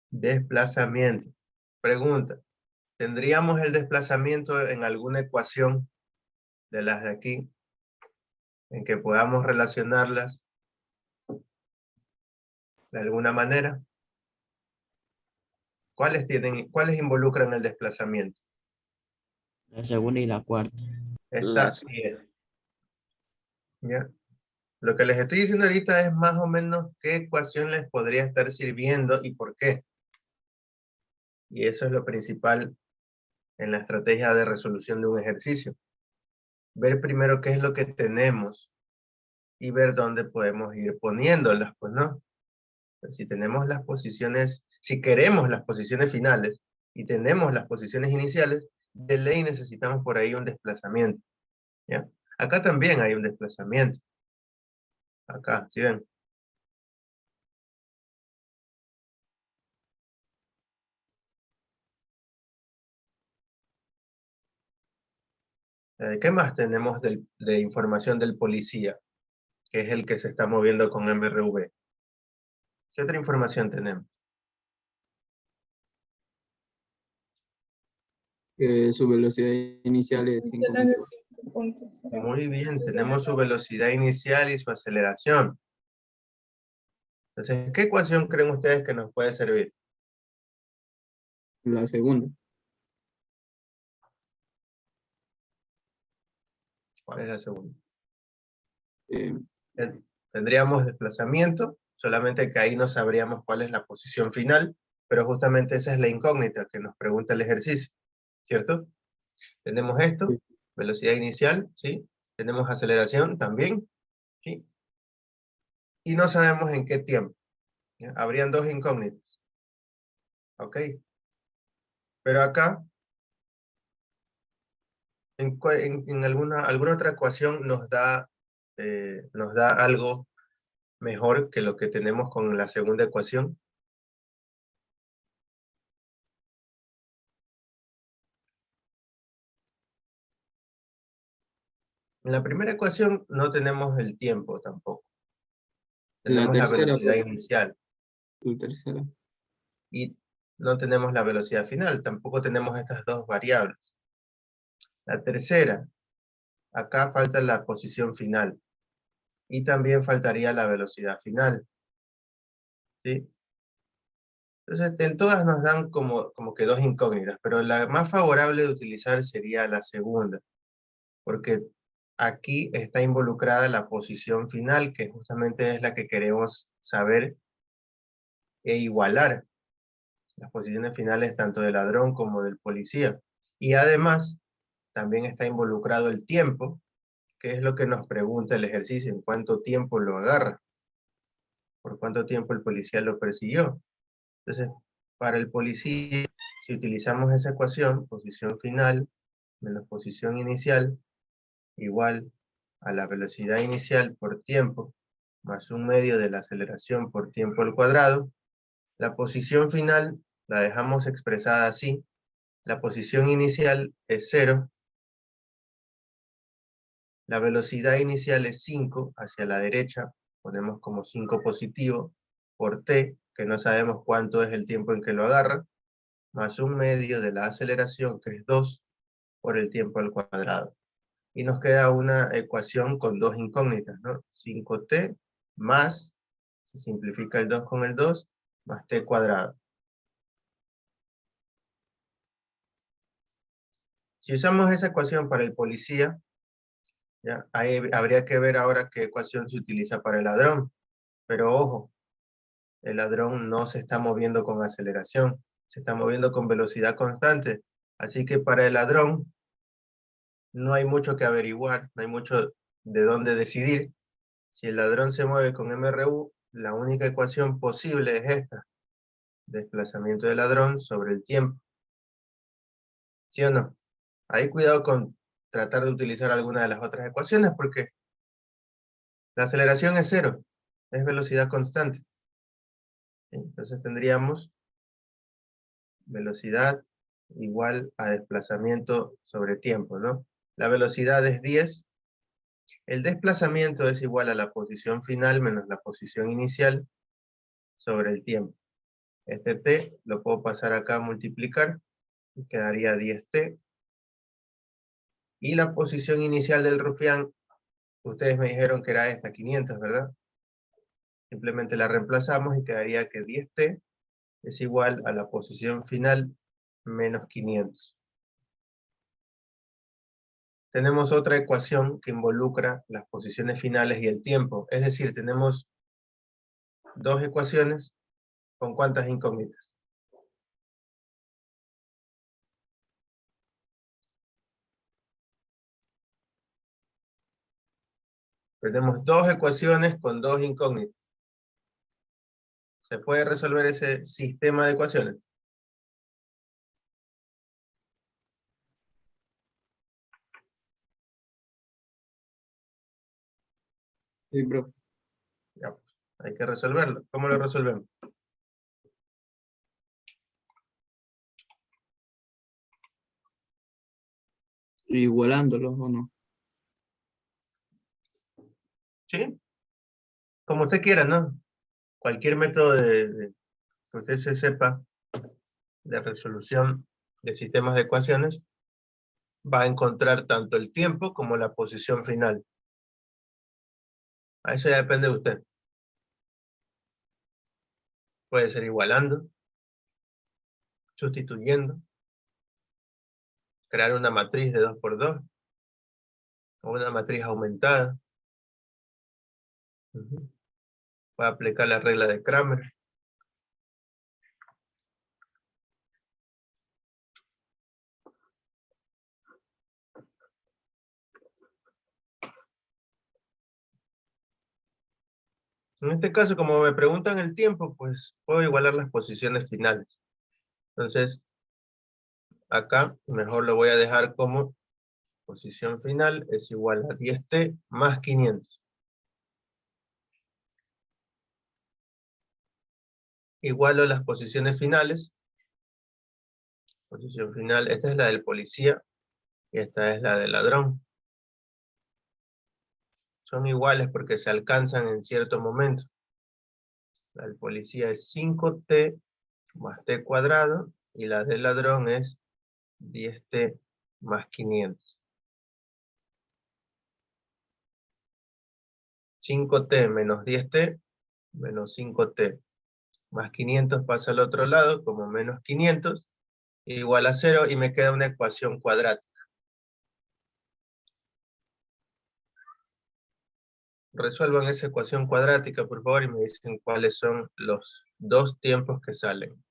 Desplazamiento. Pregunta. ¿Tendríamos el desplazamiento en alguna ecuación de las de aquí en que podamos relacionarlas de alguna manera? ¿Cuáles involucran el desplazamiento? La segunda y la cuarta. Esta y esta. ¿Ya? Lo que les estoy diciendo ahorita es más o menos qué ecuación les podría estar sirviendo y por qué. Y eso es lo principal en la estrategia de resolución de un ejercicio. Ver primero qué es lo que tenemos y ver dónde podemos ir poniéndolas, pues no. Si tenemos las posiciones, si queremos las posiciones finales y tenemos las posiciones iniciales, de ley necesitamos por ahí un desplazamiento. ¿Ya? Acá también hay un desplazamiento. Acá, ¿sí ven? ¿Qué más tenemos de información del policía? Que es el que se está moviendo con MRV. ¿Qué otra información tenemos? Su velocidad inicial es 5 metros. Muy bien, tenemos su velocidad inicial y su aceleración. Entonces, ¿qué ecuación creen ustedes que nos puede servir? La segunda. ¿Cuál es la segunda? Eh, Tendríamos desplazamiento, solamente que ahí no sabríamos cuál es la posición final, pero justamente esa es la incógnita que nos pregunta el ejercicio, ¿cierto? Tenemos esto, Sí. velocidad inicial, ¿sí? Tenemos aceleración también, ¿sí? Y no sabemos en qué tiempo. ¿Ya? Habrían dos incógnitas. ¿Ok? Pero acá, en alguna otra ecuación nos da algo mejor que lo que tenemos con la segunda ecuación. En la primera ecuación no tenemos el tiempo tampoco. Tenemos la tercera, velocidad inicial la tercera. y no tenemos la velocidad final. Tampoco tenemos estas dos variables. La tercera, acá falta la posición final. Y también faltaría la velocidad final. ¿Sí? Entonces, en todas nos dan como que dos incógnitas, pero la más favorable de utilizar sería la segunda, porque aquí está involucrada la posición final, que justamente es la que queremos saber e igualar las posiciones finales tanto del ladrón como del policía. Y además, también está involucrado el tiempo, que es lo que nos pregunta el ejercicio, en cuánto tiempo lo agarra, por cuánto tiempo el policía lo persiguió. Entonces, para el policía, si utilizamos esa ecuación, posición final menos posición inicial, igual a la velocidad inicial por tiempo, más un medio de la aceleración por tiempo al cuadrado, la posición final la dejamos expresada así. La posición inicial es 0. La velocidad inicial es 5 hacia la derecha. Ponemos como 5 positivo por t, que no sabemos cuánto es el tiempo en que lo agarra, más 1/2 de la aceleración, que es 2, por el tiempo al cuadrado. Y nos queda una ecuación con dos incógnitas, ¿no? 5t más, se simplifica el 2 con el 2, más t cuadrado. Si usamos esa ecuación para el policía, ¿ya? Ahí habría que ver ahora qué ecuación se utiliza para el ladrón. Pero ojo, el ladrón no se está moviendo con aceleración, se está moviendo con velocidad constante. Así que para el ladrón no hay mucho que averiguar, no hay mucho de dónde decidir. Si el ladrón se mueve con MRU, la única ecuación posible es esta: desplazamiento del ladrón sobre el tiempo. ¿Sí o no? Ahí cuidado con tratar de utilizar alguna de las otras ecuaciones, porque la aceleración es 0, es velocidad constante. ¿Sí? Entonces tendríamos velocidad igual a desplazamiento sobre tiempo, ¿no? La velocidad es 10, el desplazamiento es igual a la posición final menos la posición inicial sobre el tiempo. Este t lo puedo pasar acá a multiplicar, y quedaría 10t. Y la posición inicial del rufián, ustedes me dijeron que era esta, 500, ¿verdad? Simplemente la reemplazamos y quedaría que 10t es igual a la posición final menos 500. Tenemos otra ecuación que involucra las posiciones finales y el tiempo. Es decir, tenemos dos ecuaciones con ¿cuántas incógnitas? Tenemos dos ecuaciones con dos incógnitas. ¿Se puede resolver ese sistema de ecuaciones? Sí, profe. Ya, pues, hay que resolverlo. ¿Cómo lo resolvemos? Igualándolos o no. ¿Sí? Como usted quiera, ¿no? Cualquier método que usted se sepa de resolución de sistemas de ecuaciones va a encontrar tanto el tiempo como la posición final. A eso ya depende de usted. Puede ser igualando, sustituyendo, crear una matriz de 2 por 2 o una matriz aumentada. Puede aplicar la regla de Kramer. En este caso, como me preguntan el tiempo, pues puedo igualar las posiciones finales. Entonces, acá mejor lo voy a dejar como posición final es igual a 10t más 500. Igualo las posiciones finales. Posición final, esta es la del policía y esta es la del ladrón. Son iguales porque se alcanzan en cierto momento. La del policía es 5t más t cuadrado y la del ladrón es 10t más 500. 5t menos 10t menos 5t más 500 pasa al otro lado como menos 500 igual a 0 y me queda una ecuación cuadrática. Resuelvan esa ecuación cuadrática, por favor, y me dicen cuáles son los dos tiempos que salen.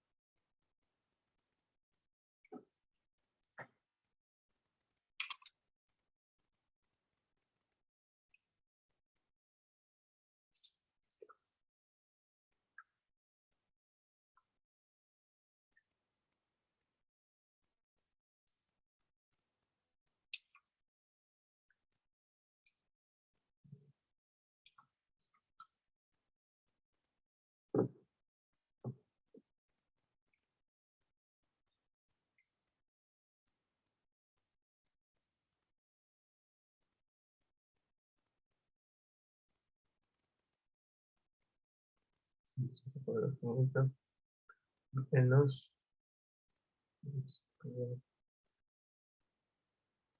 Menos.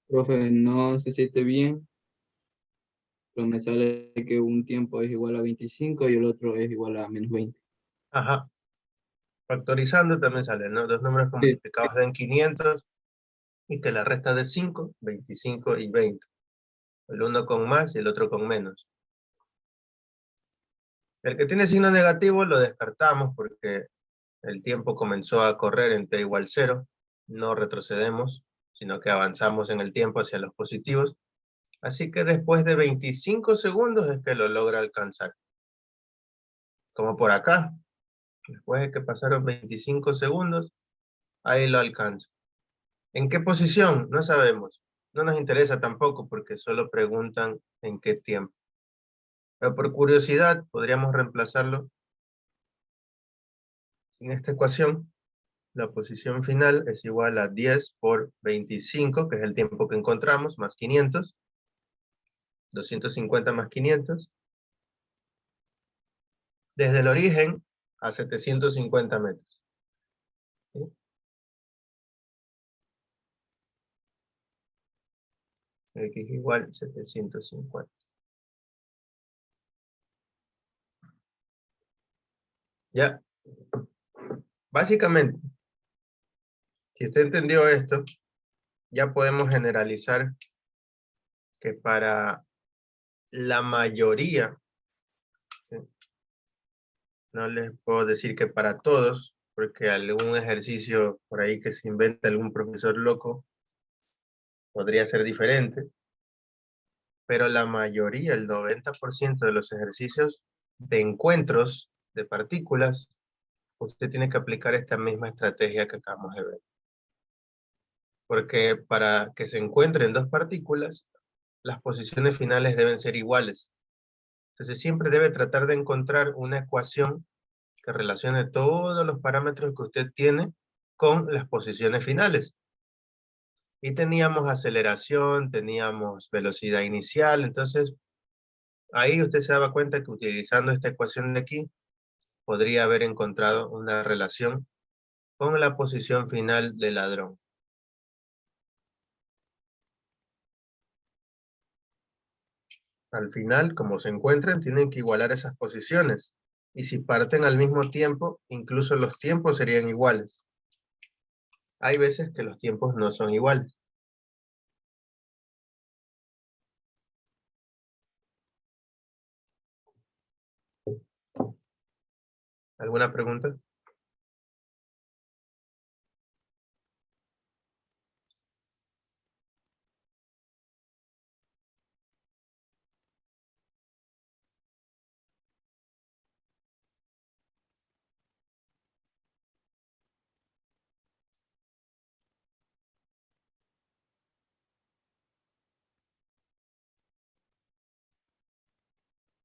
Profe, no se siente bien, pero me sale que un tiempo es igual a 25 y el otro es igual a menos 20. Ajá. Factorizando también salen, ¿no? Los números que Sí. multiplicados den 500 y que la resta de 5, 25 y 20. El uno con más y el otro con menos. El que tiene signo negativo lo descartamos porque el tiempo comenzó a correr en t igual 0. No retrocedemos, sino que avanzamos en el tiempo hacia los positivos. Así que después de 25 segundos es que lo logra alcanzar. Como por acá. Después de que pasaron 25 segundos, ahí lo alcanza. ¿En qué posición? No sabemos. No nos interesa tampoco porque solo preguntan en qué tiempo. Pero por curiosidad podríamos reemplazarlo en esta ecuación. La posición final es igual a 10 por 25, que es el tiempo que encontramos, más 500. 250 más 500. Desde el origen a 750 metros. ¿Sí? X igual 750. Ya. Básicamente, si usted entendió esto, ya podemos generalizar que para la mayoría, ¿sí? No les puedo decir que para todos, porque algún ejercicio por ahí que se inventa algún profesor loco podría ser diferente, pero la mayoría, el 90% de los ejercicios de encuentros de partículas, usted tiene que aplicar esta misma estrategia que acabamos de ver. Porque para que se encuentren dos partículas, las posiciones finales deben ser iguales. Entonces siempre debe tratar de encontrar una ecuación que relacione todos los parámetros que usted tiene con las posiciones finales. Y teníamos aceleración, teníamos velocidad inicial, entonces ahí usted se daba cuenta que utilizando esta ecuación de aquí, podría haber encontrado una relación con la posición final del hadrón. Al final, como se encuentran, tienen que igualar esas posiciones. Y si parten al mismo tiempo, incluso los tiempos serían iguales. Hay veces que los tiempos no son iguales. ¿Alguna pregunta?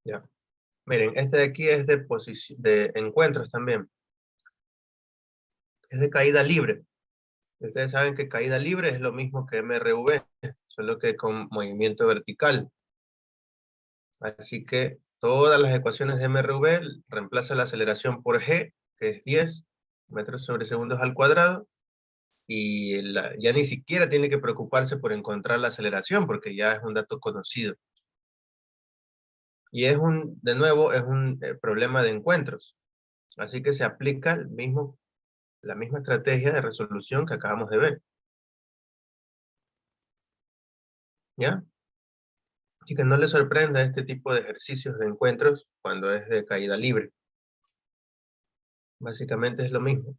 Ya. Miren, este de aquí es de encuentros también. Es de caída libre. Ustedes saben que caída libre es lo mismo que MRV, solo que con movimiento vertical. Así que todas las ecuaciones de MRV reemplazan la aceleración por g, que es 10 metros sobre segundos al cuadrado, y ya ni siquiera tiene que preocuparse por encontrar la aceleración, porque ya es un dato conocido. Y de nuevo, es un problema de encuentros. Así que se aplica la misma estrategia de resolución que acabamos de ver. ¿Ya? Así que no le sorprenda este tipo de ejercicios de encuentros cuando es de caída libre. Básicamente es lo mismo.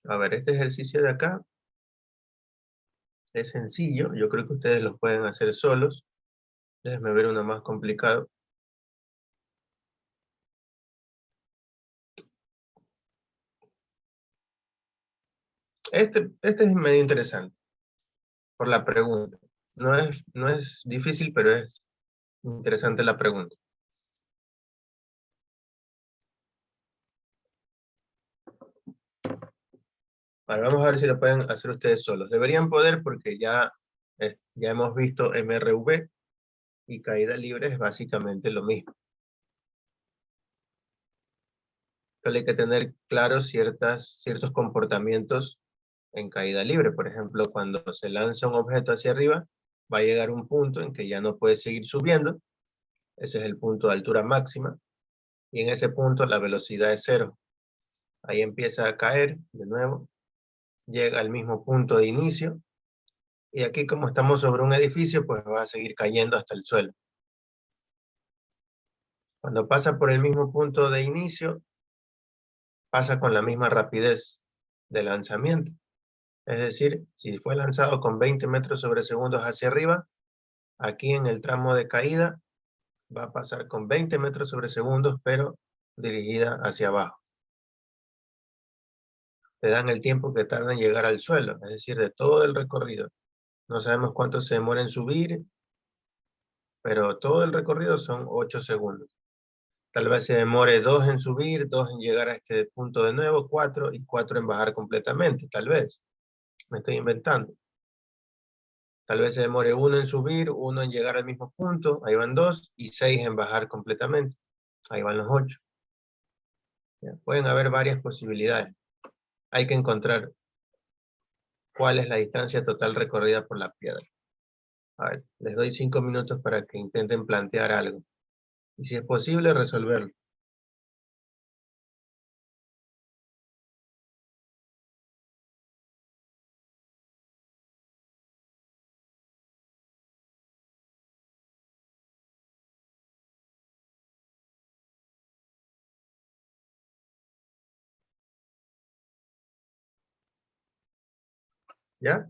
A ver, este ejercicio de acá es sencillo. Yo creo que ustedes lo pueden hacer solos. Déjenme ver uno más complicado. Este es medio interesante por la pregunta. No es difícil, pero es interesante la pregunta. Vale, vamos a ver si lo pueden hacer ustedes solos. Deberían poder porque ya hemos visto MRV. y caída libre es básicamente lo mismo. Solo hay que tener claros ciertos comportamientos en caída libre. Por ejemplo, cuando se lanza un objeto hacia arriba, va a llegar un punto en que ya no puede seguir subiendo. Ese es el punto de altura máxima. Y en ese punto la velocidad es 0. Ahí empieza a caer de nuevo. Llega al mismo punto de inicio. Y aquí, como estamos sobre un edificio, pues va a seguir cayendo hasta el suelo. Cuando pasa por el mismo punto de inicio, pasa con la misma rapidez de lanzamiento. Es decir, si fue lanzado con 20 metros sobre segundos hacia arriba, aquí en el tramo de caída va a pasar con 20 metros sobre segundos, pero dirigida hacia abajo. Le dan el tiempo que tarda en llegar al suelo, es decir, de todo el recorrido. No sabemos cuánto se demora en subir, pero todo el recorrido son 8 segundos. Tal vez se demore 2 en subir, 2 en llegar a este punto de nuevo, 4 y 4 en bajar completamente, tal vez. Me estoy inventando. Tal vez se demore 1 en subir, 1 en llegar al mismo punto, ahí van 2, y 6 en bajar completamente. Ahí van los 8. ¿Ya? Pueden haber varias posibilidades. Hay que encontrar cuál es la distancia total recorrida por la piedra. A ver, les doy 5 minutos para que intenten plantear algo. Y si es posible, resolverlo. ¿Ya?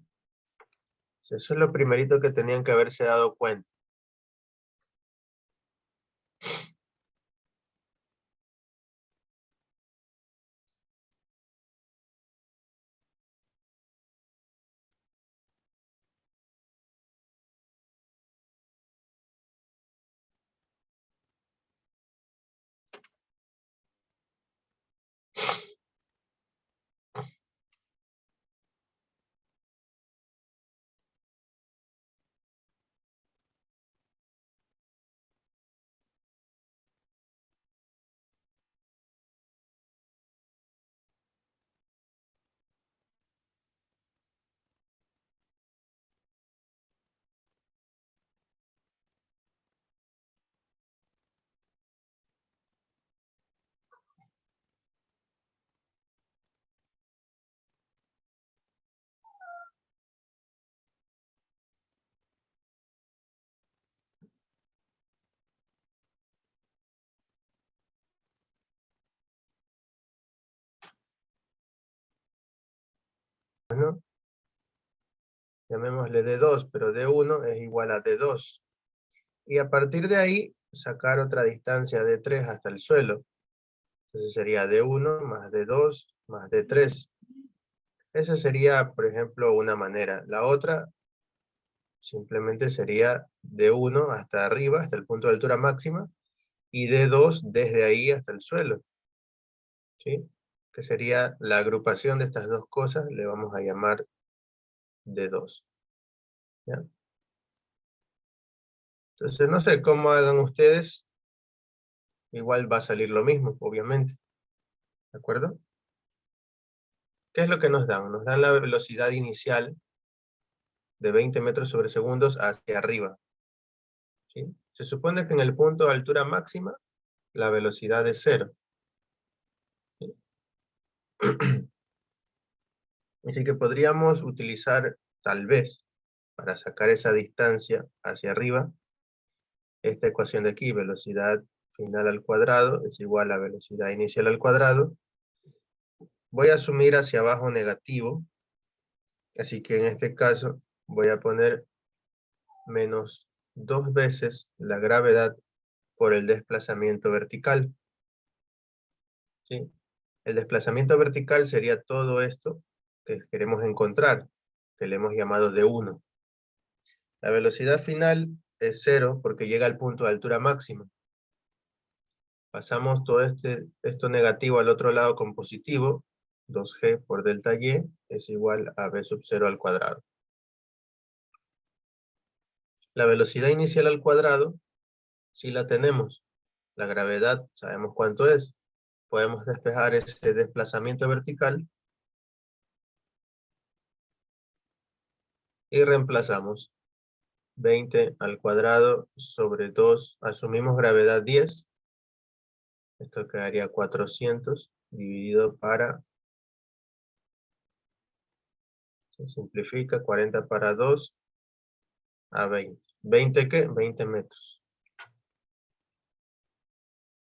Eso es lo primerito que tenían que haberse dado cuenta. Bueno, llamémosle D2, pero D1 es igual a D2. Y a partir de ahí, sacar otra distancia de 3 hasta el suelo. Entonces sería D1 más D2 más D3. Esa sería, por ejemplo, una manera. La otra simplemente sería D1 hasta arriba, hasta el punto de altura máxima, y D2 desde ahí hasta el suelo. ¿Sí? Que sería la agrupación de estas dos cosas, le vamos a llamar D2. ¿Ya? Entonces, no sé cómo hagan ustedes, igual va a salir lo mismo, obviamente. ¿De acuerdo? ¿Qué es lo que nos dan? Nos dan la velocidad inicial de 20 metros sobre segundos hacia arriba. ¿Sí? Se supone que en el punto de altura máxima, la velocidad es 0. ¿Sí? Así que podríamos utilizar, tal vez, para sacar esa distancia hacia arriba, esta ecuación de aquí, velocidad final al cuadrado es igual a velocidad inicial al cuadrado. Voy a asumir hacia abajo negativo, así que en este caso voy a poner menos 2 veces la gravedad por el desplazamiento vertical. ¿Sí? El desplazamiento vertical sería todo esto que queremos encontrar, que le hemos llamado D1. La velocidad final es 0 porque llega al punto de altura máxima. Pasamos todo esto negativo al otro lado con positivo. 2g por delta y es igual a b sub 0 al cuadrado. La velocidad inicial al cuadrado, sí la tenemos. La gravedad, sabemos cuánto es. Podemos despejar ese desplazamiento vertical y reemplazamos 20 al cuadrado sobre 2. Asumimos gravedad 10. Esto quedaría 400 dividido para, se simplifica, 40 para 2 a 20. ¿20 qué? 20 metros.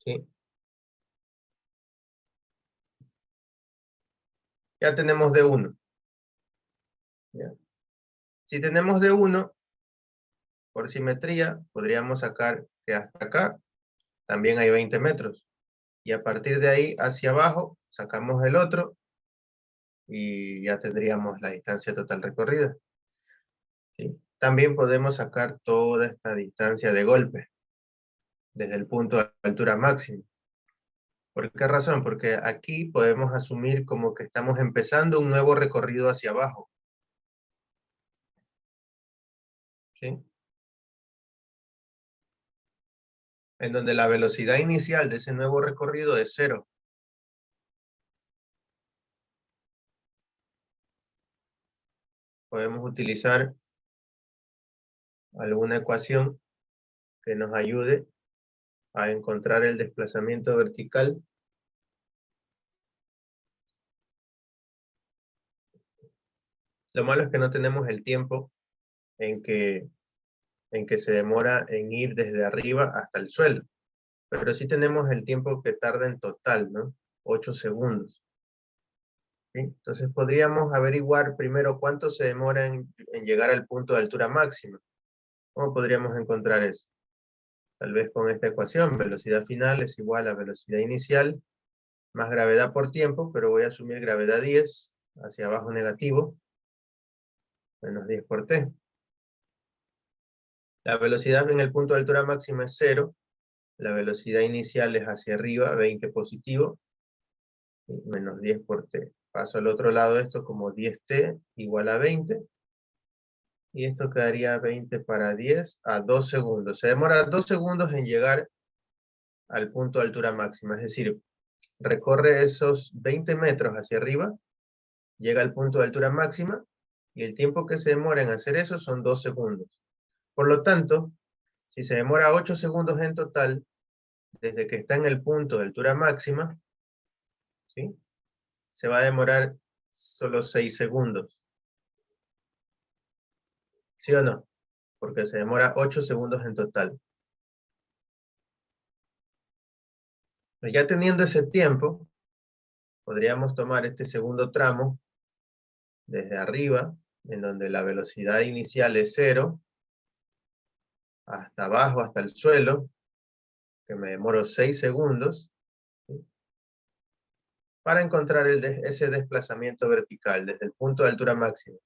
¿Sí? Ya tenemos D1. ¿Ya? Si tenemos D1, por simetría, podríamos sacar que hasta acá también hay 20 metros. Y a partir de ahí hacia abajo, sacamos el otro y ya tendríamos la distancia total recorrida. ¿Sí? También podemos sacar toda esta distancia de golpe, desde el punto de altura máxima. ¿Por qué razón? Porque aquí podemos asumir como que estamos empezando un nuevo recorrido hacia abajo. ¿Sí? En donde la velocidad inicial de ese nuevo recorrido es 0. Podemos utilizar alguna ecuación que nos ayude a encontrar el desplazamiento vertical. Lo malo es que no tenemos el tiempo en que se demora en ir desde arriba hasta el suelo. Pero sí tenemos el tiempo que tarda en total, ¿no? 8 segundos. ¿Sí? Entonces podríamos averiguar primero cuánto se demora en llegar al punto de altura máxima. ¿Cómo podríamos encontrar eso? Tal vez con esta ecuación, velocidad final es igual a velocidad inicial más gravedad por tiempo, pero voy a asumir gravedad 10, hacia abajo negativo, menos 10 por t. La velocidad en el punto de altura máxima es 0, la velocidad inicial es hacia arriba, 20 positivo, y menos 10 por t. Paso al otro lado esto como 10t igual a 20, y esto quedaría 20 para 10 a 2 segundos. Se demora 2 segundos en llegar al punto de altura máxima, es decir, recorre esos 20 metros hacia arriba, llega al punto de altura máxima, y el tiempo que se demora en hacer eso son 2 segundos. Por lo tanto, si se demora 8 segundos en total, desde que está en el punto de altura máxima, ¿sí? Se va a demorar solo 6 segundos. ¿Sí o no? Porque se demora 8 segundos en total. Pero ya teniendo ese tiempo, podríamos tomar este segundo tramo desde arriba, en donde la velocidad inicial es 0, hasta abajo, hasta el suelo, que me demoro 6 segundos, ¿sí? Para encontrar ese desplazamiento vertical desde el punto de altura máxima.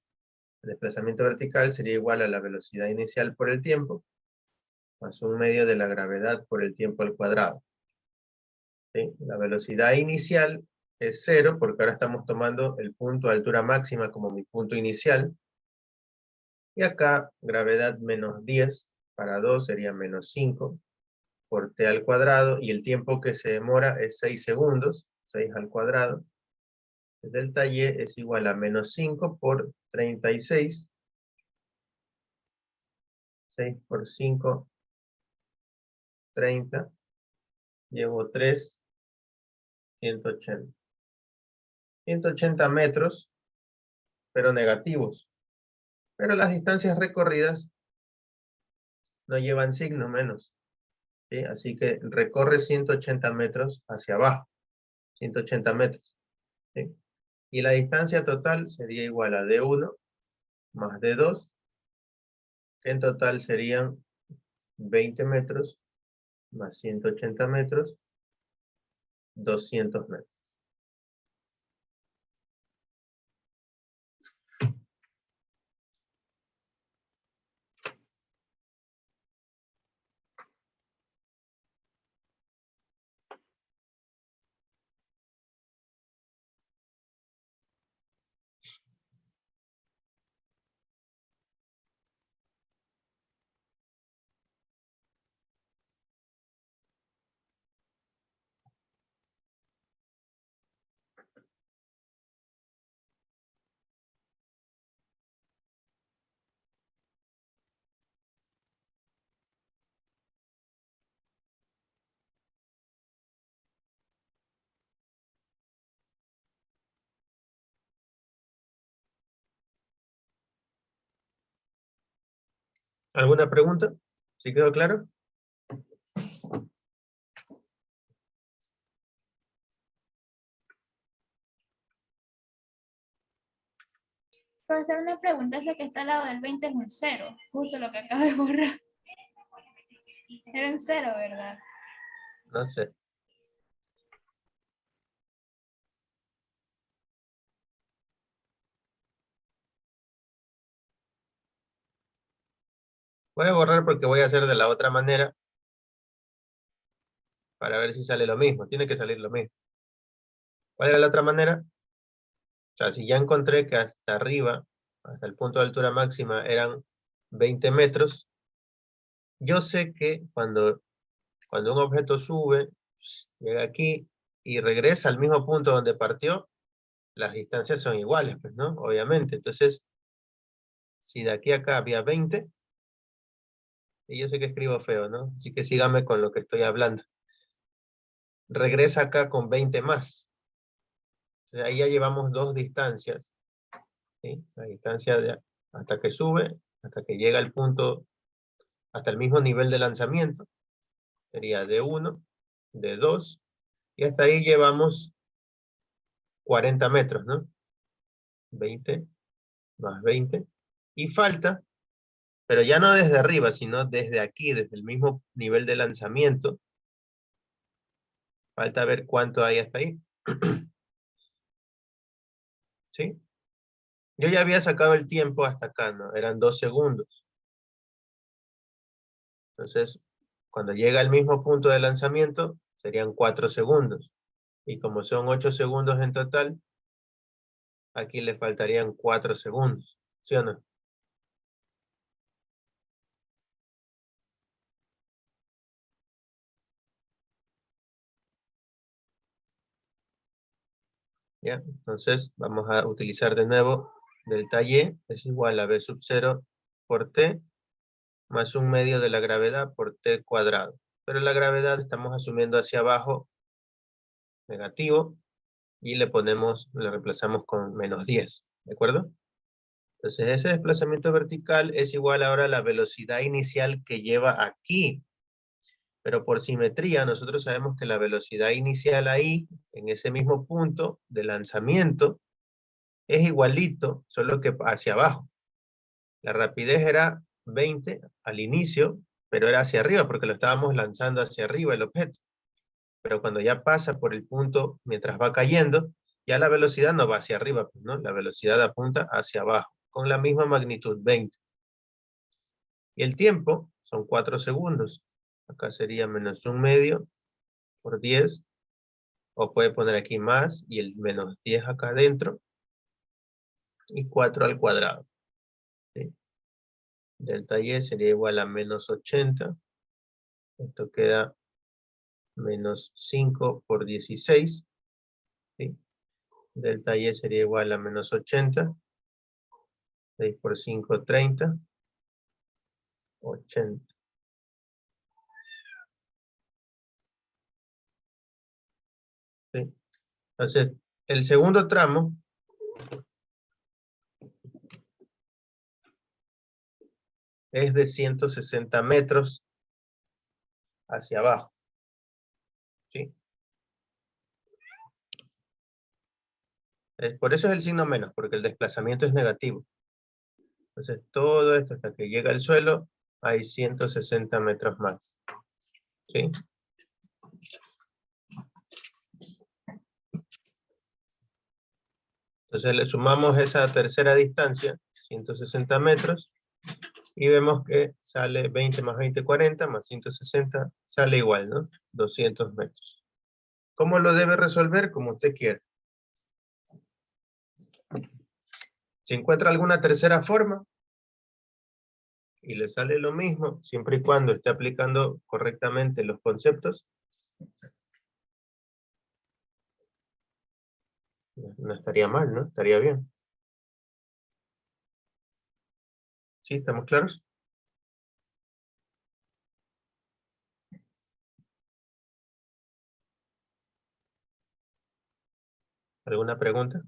El desplazamiento vertical sería igual a la velocidad inicial por el tiempo, más un medio de la gravedad por el tiempo al cuadrado. ¿Sí? La velocidad inicial es 0, porque ahora estamos tomando el punto de altura máxima como mi punto inicial. Y acá, gravedad menos 10 para 2 sería menos 5 por t al cuadrado, y el tiempo que se demora es 6 segundos, 6 al cuadrado. El delta y es igual a menos 5 por 36. 6 por 5, 30. Llevo 3, 180. 180 metros, pero negativos. Pero las distancias recorridas no llevan signo menos, ¿sí? Así que recorre 180 metros hacia abajo. 180 metros. ¿Sí? Y la distancia total sería igual a D1 más D2, que en total serían 20 metros más 180 metros, 200 metros. ¿Alguna pregunta? ¿Sí quedó claro? Puedo hacer una pregunta, ese que está al lado del 20 es un 0, justo lo que acabo de borrar. Era un 0, ¿verdad? No sé. Voy a borrar porque voy a hacer de la otra manera para ver si sale lo mismo. Tiene que salir lo mismo. ¿Cuál era la otra manera? O sea, si ya encontré que hasta arriba, hasta el punto de altura máxima, eran 20 metros, yo sé que cuando un objeto sube, llega aquí y regresa al mismo punto donde partió, las distancias son iguales, pues, ¿no? Obviamente. Entonces, si de aquí a acá había 20, y yo sé que escribo feo, ¿no? Así que sígame con lo que estoy hablando. Regresa acá con 20 más. Entonces, ahí ya llevamos dos distancias, ¿sí? La distancia hasta que sube, hasta que llega al punto, hasta el mismo nivel de lanzamiento, sería de 1, de 2, y hasta ahí llevamos 40 metros, ¿no? 20 más 20. Y falta, pero ya no desde arriba, sino desde aquí, desde el mismo nivel de lanzamiento. Falta ver cuánto hay hasta ahí. ¿Sí? Yo ya había sacado el tiempo hasta acá, ¿no? Eran 2 segundos. Entonces, cuando llega al mismo punto de lanzamiento, serían 4 segundos. Y como son 8 segundos en total, aquí le faltarían 4 segundos. ¿Sí o no? ¿Ya? Entonces, vamos a utilizar de nuevo delta Y es igual a B sub 0 por T más 1/2 de la gravedad por T cuadrado. Pero la gravedad estamos asumiendo hacia abajo negativo y le reemplazamos con menos 10. ¿De acuerdo? Entonces ese desplazamiento vertical es igual ahora a la velocidad inicial que lleva aquí. Pero por simetría nosotros sabemos que la velocidad inicial ahí, en ese mismo punto de lanzamiento, es igualito, solo que hacia abajo. La rapidez era 20 al inicio, pero era hacia arriba porque lo estábamos lanzando hacia arriba el objeto. Pero cuando ya pasa por el punto, mientras va cayendo, ya la velocidad no va hacia arriba, ¿no? La velocidad apunta hacia abajo, con la misma magnitud, 20. Y el tiempo son 4 segundos. Acá sería menos 1/2 por 10, o puede poner aquí más, y el menos 10 acá adentro, y 4 al cuadrado. ¿Sí? Delta Y sería igual a menos 80. Esto queda menos 5 por 16. ¿Sí? Delta Y sería igual a menos 80. 6 por 5, 30. 80. ¿Sí? Entonces, el segundo tramo es de 160 metros hacia abajo. ¿Sí? Por eso es el signo menos, porque el desplazamiento es negativo. Entonces, todo esto hasta que llega al suelo, hay 160 metros más. ¿Sí? Entonces, le sumamos esa tercera distancia, 160 metros, y vemos que sale 20 más 20, 40, más 160, sale igual, ¿no? 200 metros. ¿Cómo lo debe resolver? Como usted quiera. Si encuentra alguna tercera forma y le sale lo mismo, siempre y cuando esté aplicando correctamente los conceptos, no estaría mal, ¿no? Estaría bien. ¿Sí? ¿Estamos claros? ¿Alguna pregunta?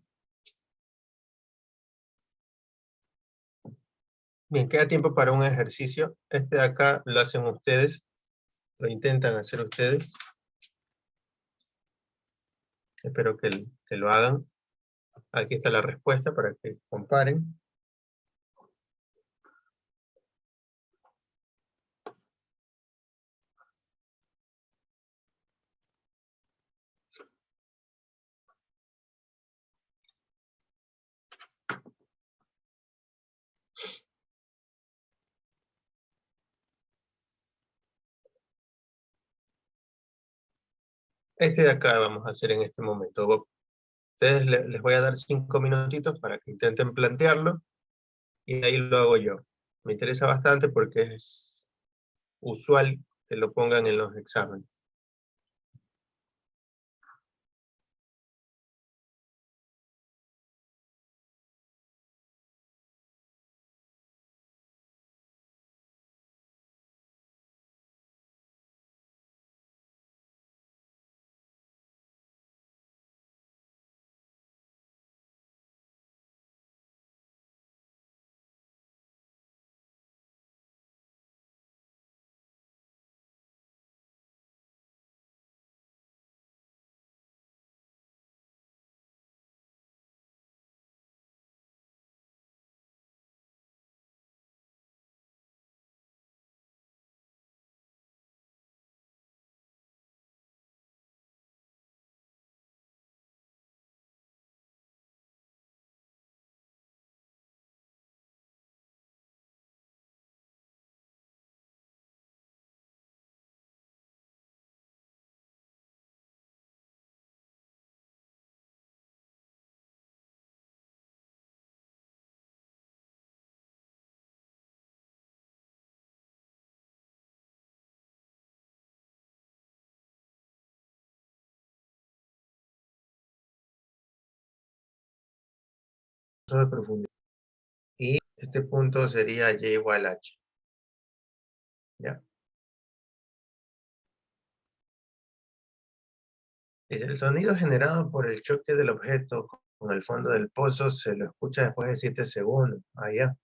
Bien, queda tiempo para un ejercicio. Este de acá lo hacen ustedes, lo intentan hacer ustedes. Espero que lo hagan. Aquí está la respuesta para que comparen. Este de acá vamos a hacer en este momento. Ustedes les voy a dar 5 minutitos para que intenten plantearlo y ahí lo hago yo. Me interesa bastante porque es usual que lo pongan en los exámenes. De profundidad. Y este punto sería y igual a h. ¿Ya? Dice, el sonido generado por el choque del objeto con el fondo del pozo se lo escucha después de 7 segundos. Allá.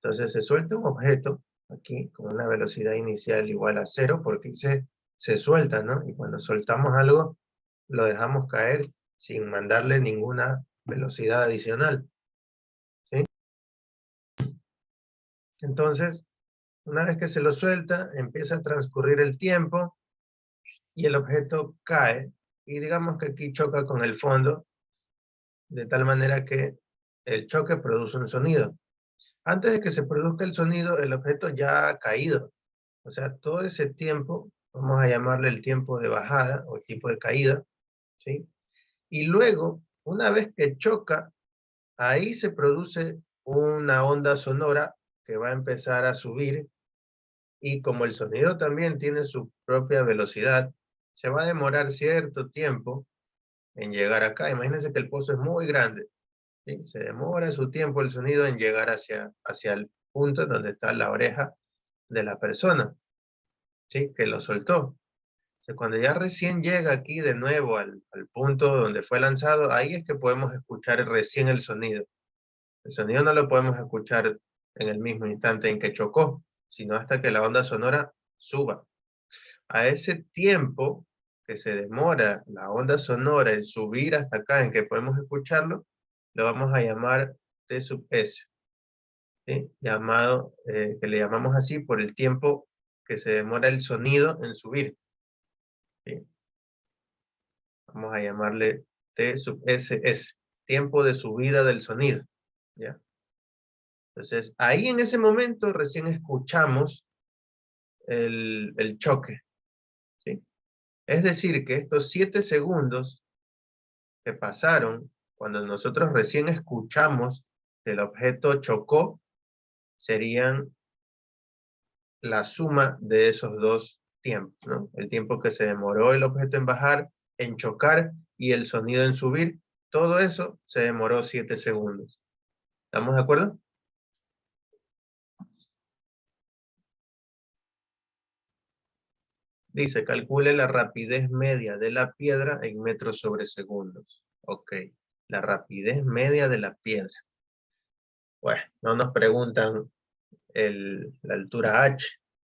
Entonces se suelta un objeto aquí con una velocidad inicial igual a 0 porque se suelta, ¿no? Y cuando soltamos algo, lo dejamos caer sin mandarle ninguna velocidad adicional. ¿Sí? Entonces, una vez que se lo suelta, empieza a transcurrir el tiempo y el objeto cae. Y digamos que aquí choca con el fondo, de tal manera que el choque produce un sonido. Antes de que se produzca el sonido, el objeto ya ha caído. O sea, todo ese tiempo, vamos a llamarle el tiempo de bajada o el tiempo de caída, ¿sí? Y luego, una vez que choca, ahí se produce una onda sonora que va a empezar a subir y como el sonido también tiene su propia velocidad, se va a demorar cierto tiempo en llegar acá. Imagínense que el pozo es muy grande, ¿sí? Se demora su tiempo el sonido en llegar hacia el punto donde está la oreja de la persona, ¿sí? Que lo soltó. O sea, cuando ya recién llega aquí de nuevo al punto donde fue lanzado, ahí es que podemos escuchar recién el sonido. El sonido no lo podemos escuchar en el mismo instante en que chocó, sino hasta que la onda sonora suba. A ese tiempo que se demora la onda sonora en subir hasta acá, en que podemos escucharlo, lo vamos a llamar T sub S, ¿sí? Que le llamamos así por el tiempo que se demora el sonido en subir, ¿sí? Vamos a llamarle T sub SS, tiempo de subida del sonido, ¿ya? Entonces, ahí en ese momento recién escuchamos el choque, ¿sí? Es decir, que estos 7 segundos que pasaron cuando nosotros recién escuchamos que el objeto chocó, serían la suma de esos dos tiempos, ¿no? El tiempo que se demoró el objeto en bajar, en chocar, y el sonido en subir, todo eso se demoró 7 segundos. ¿Estamos de acuerdo? Dice, calcule la rapidez media de la piedra en metros sobre segundos. Ok, la rapidez media de la piedra. Bueno, no nos preguntan la altura h.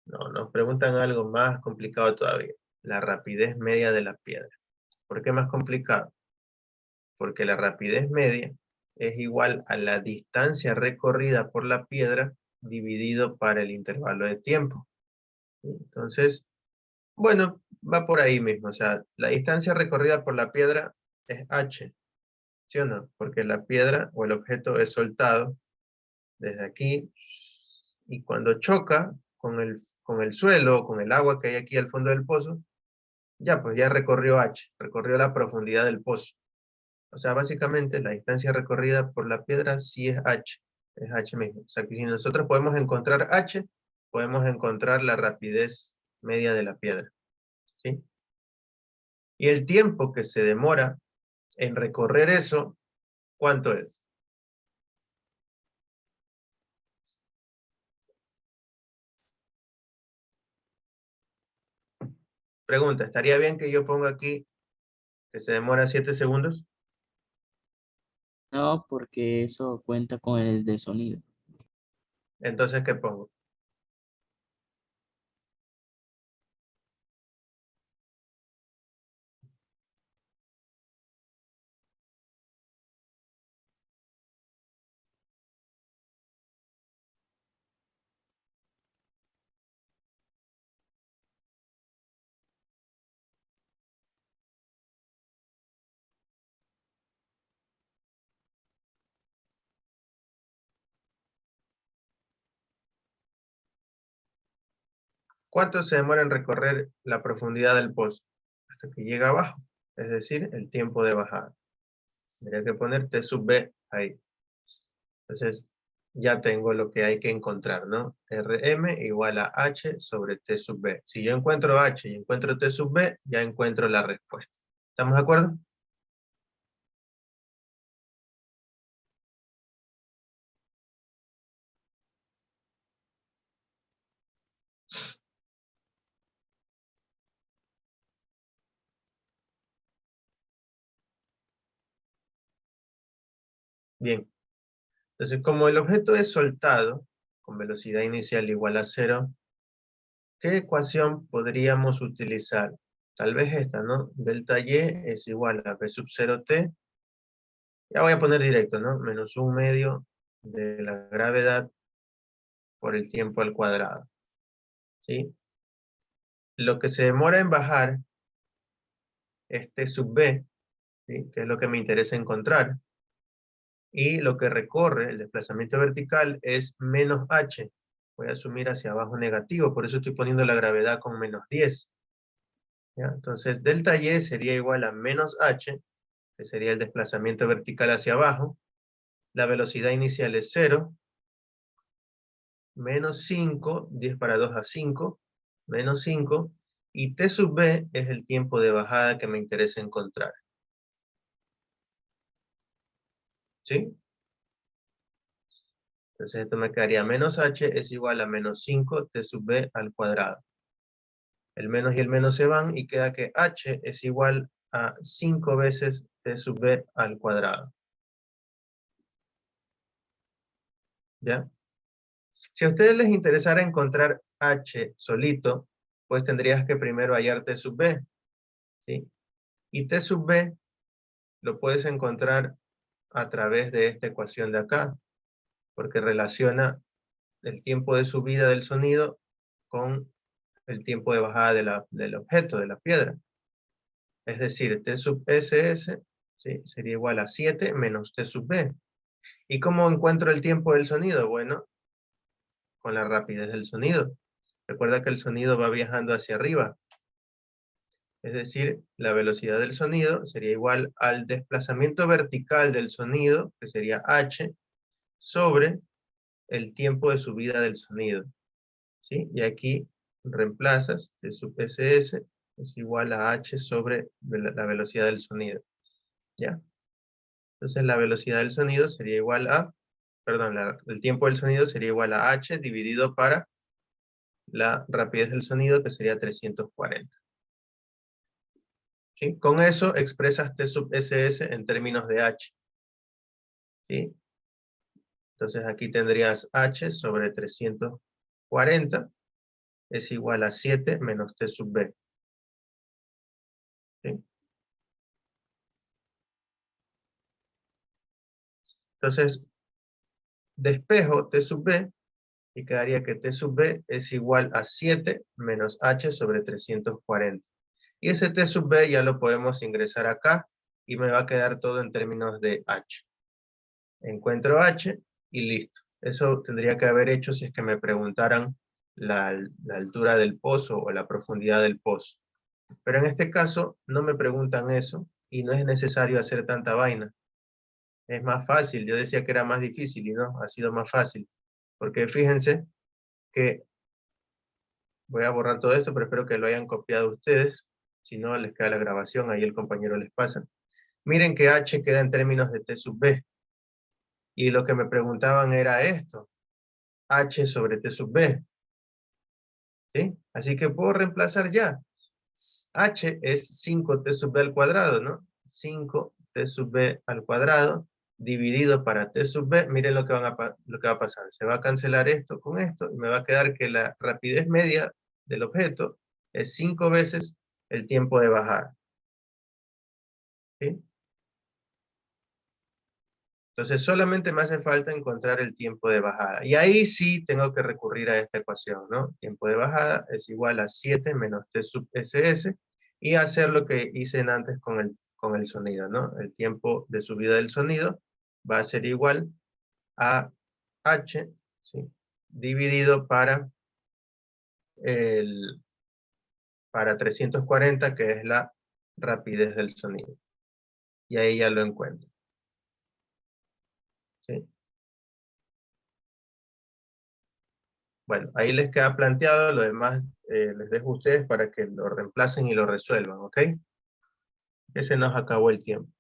No, nos preguntan algo más complicado todavía. La rapidez media de la piedra. ¿Por qué más complicado? Porque la rapidez media es igual a la distancia recorrida por la piedra dividido para el intervalo de tiempo. Entonces, bueno, va por ahí mismo. O sea, la distancia recorrida por la piedra es h, ¿sí o no? Porque la piedra o el objeto es soltado desde aquí y cuando choca con el suelo o con el agua que hay aquí al fondo del pozo, ya pues ya recorrió h, recorrió la profundidad del pozo. O sea, básicamente la distancia recorrida por la piedra sí es h mismo. O sea, que si nosotros podemos encontrar h, podemos encontrar la rapidez media de la piedra, ¿sí? Y el tiempo que se demora en recorrer eso, ¿cuánto es? Pregunta, ¿estaría bien que yo ponga aquí que se demora 7 segundos? No, porque eso cuenta con el de sonido. Entonces, ¿qué pongo? ¿Cuánto se demora en recorrer la profundidad del pozo? Hasta que llega abajo, es decir, el tiempo de bajada. Tendría que poner T sub B ahí. Entonces, ya tengo lo que hay que encontrar, ¿no? Rm igual a H sobre T sub B. Si yo encuentro H y encuentro T sub B, ya encuentro la respuesta. ¿Estamos de acuerdo? Bien. Entonces, como el objeto es soltado, con velocidad inicial igual a 0, ¿qué ecuación podríamos utilizar? Tal vez esta, ¿no? Delta Y es igual a B sub 0T. Ya voy a poner directo, ¿no? Menos 1/2 de la gravedad por el tiempo al cuadrado. ¿Sí? Lo que se demora en bajar es T sub B, ¿sí? Que es lo que me interesa encontrar. Y lo que recorre el desplazamiento vertical es menos h. Voy a asumir hacia abajo negativo, por eso estoy poniendo la gravedad con menos 10. ¿Ya? Entonces, delta Y sería igual a menos h, que sería el desplazamiento vertical hacia abajo. La velocidad inicial es 0. Menos 5, 10 para 2 a 5, menos 5. Y T sub B es el tiempo de bajada que me interesa encontrar. ¿Sí? Entonces esto me quedaría menos h es igual a menos 5 T sub B al cuadrado. El menos y el menos se van y queda que h es igual a 5 veces T sub B al cuadrado. ¿Ya? Si a ustedes les interesara encontrar h solito, pues tendrías que primero hallar T sub B. ¿Sí? Y T sub B lo puedes encontrar a través de esta ecuación de acá, porque relaciona el tiempo de subida del sonido con el tiempo de bajada del objeto, de la piedra. Es decir, T sub SS, ¿sí? Sería igual a 7 menos T sub B. ¿Y cómo encuentro el tiempo del sonido? Bueno, con la rapidez del sonido. Recuerda que el sonido va viajando hacia arriba. Es decir, la velocidad del sonido sería igual al desplazamiento vertical del sonido, que sería h, sobre el tiempo de subida del sonido. ¿Sí? Y aquí reemplazas T sub SS es igual a h sobre la velocidad del sonido. ¿Ya? Entonces la velocidad del sonido sería igual a, perdón, el tiempo del sonido sería igual a h dividido para la rapidez del sonido, que sería 340. ¿Sí? Con eso expresas T sub SS en términos de h. ¿Sí? Entonces aquí tendrías h sobre 340 es igual a 7 menos t sub b. ¿Sí? Entonces, despejo t sub b y quedaría que t sub b es igual a 7 menos h sobre 340. Y ese t sub b ya lo podemos ingresar acá y me va a quedar todo en términos de h. Encuentro h y listo. Eso tendría que haber hecho si es que me preguntaran la altura del pozo o la profundidad del pozo. Pero en este caso no me preguntan eso y no es necesario hacer tanta vaina. Es más fácil. Yo decía que era más difícil y no, ha sido más fácil. Porque fíjense que voy a borrar todo esto, pero espero que lo hayan copiado ustedes. Si no, les queda la grabación, ahí el compañero les pasa. Miren que h queda en términos de t sub b. Y lo que me preguntaban era esto. H sobre T sub B. ¿Sí? Así que puedo reemplazar ya. H es 5T sub B al cuadrado, ¿no? 5T sub B al cuadrado dividido para T sub B. Miren lo que va a pasar. Se va a cancelar esto con esto y me va a quedar que la rapidez media del objeto es 5 veces el tiempo de bajada. ¿Sí? Entonces solamente me hace falta encontrar el tiempo de bajada. Y ahí sí tengo que recurrir a esta ecuación, ¿no? Tiempo de bajada es igual a 7 menos T sub SS. Y hacer lo que hice antes con el sonido, ¿no? El tiempo de subida del sonido va a ser igual a H, ¿sí? Dividido para 340, que es la rapidez del sonido. Y ahí ya lo encuentro. ¿Sí? Bueno, ahí les queda planteado, lo demás les dejo a ustedes para que lo reemplacen y lo resuelvan, ¿ok? Que se nos acabó el tiempo.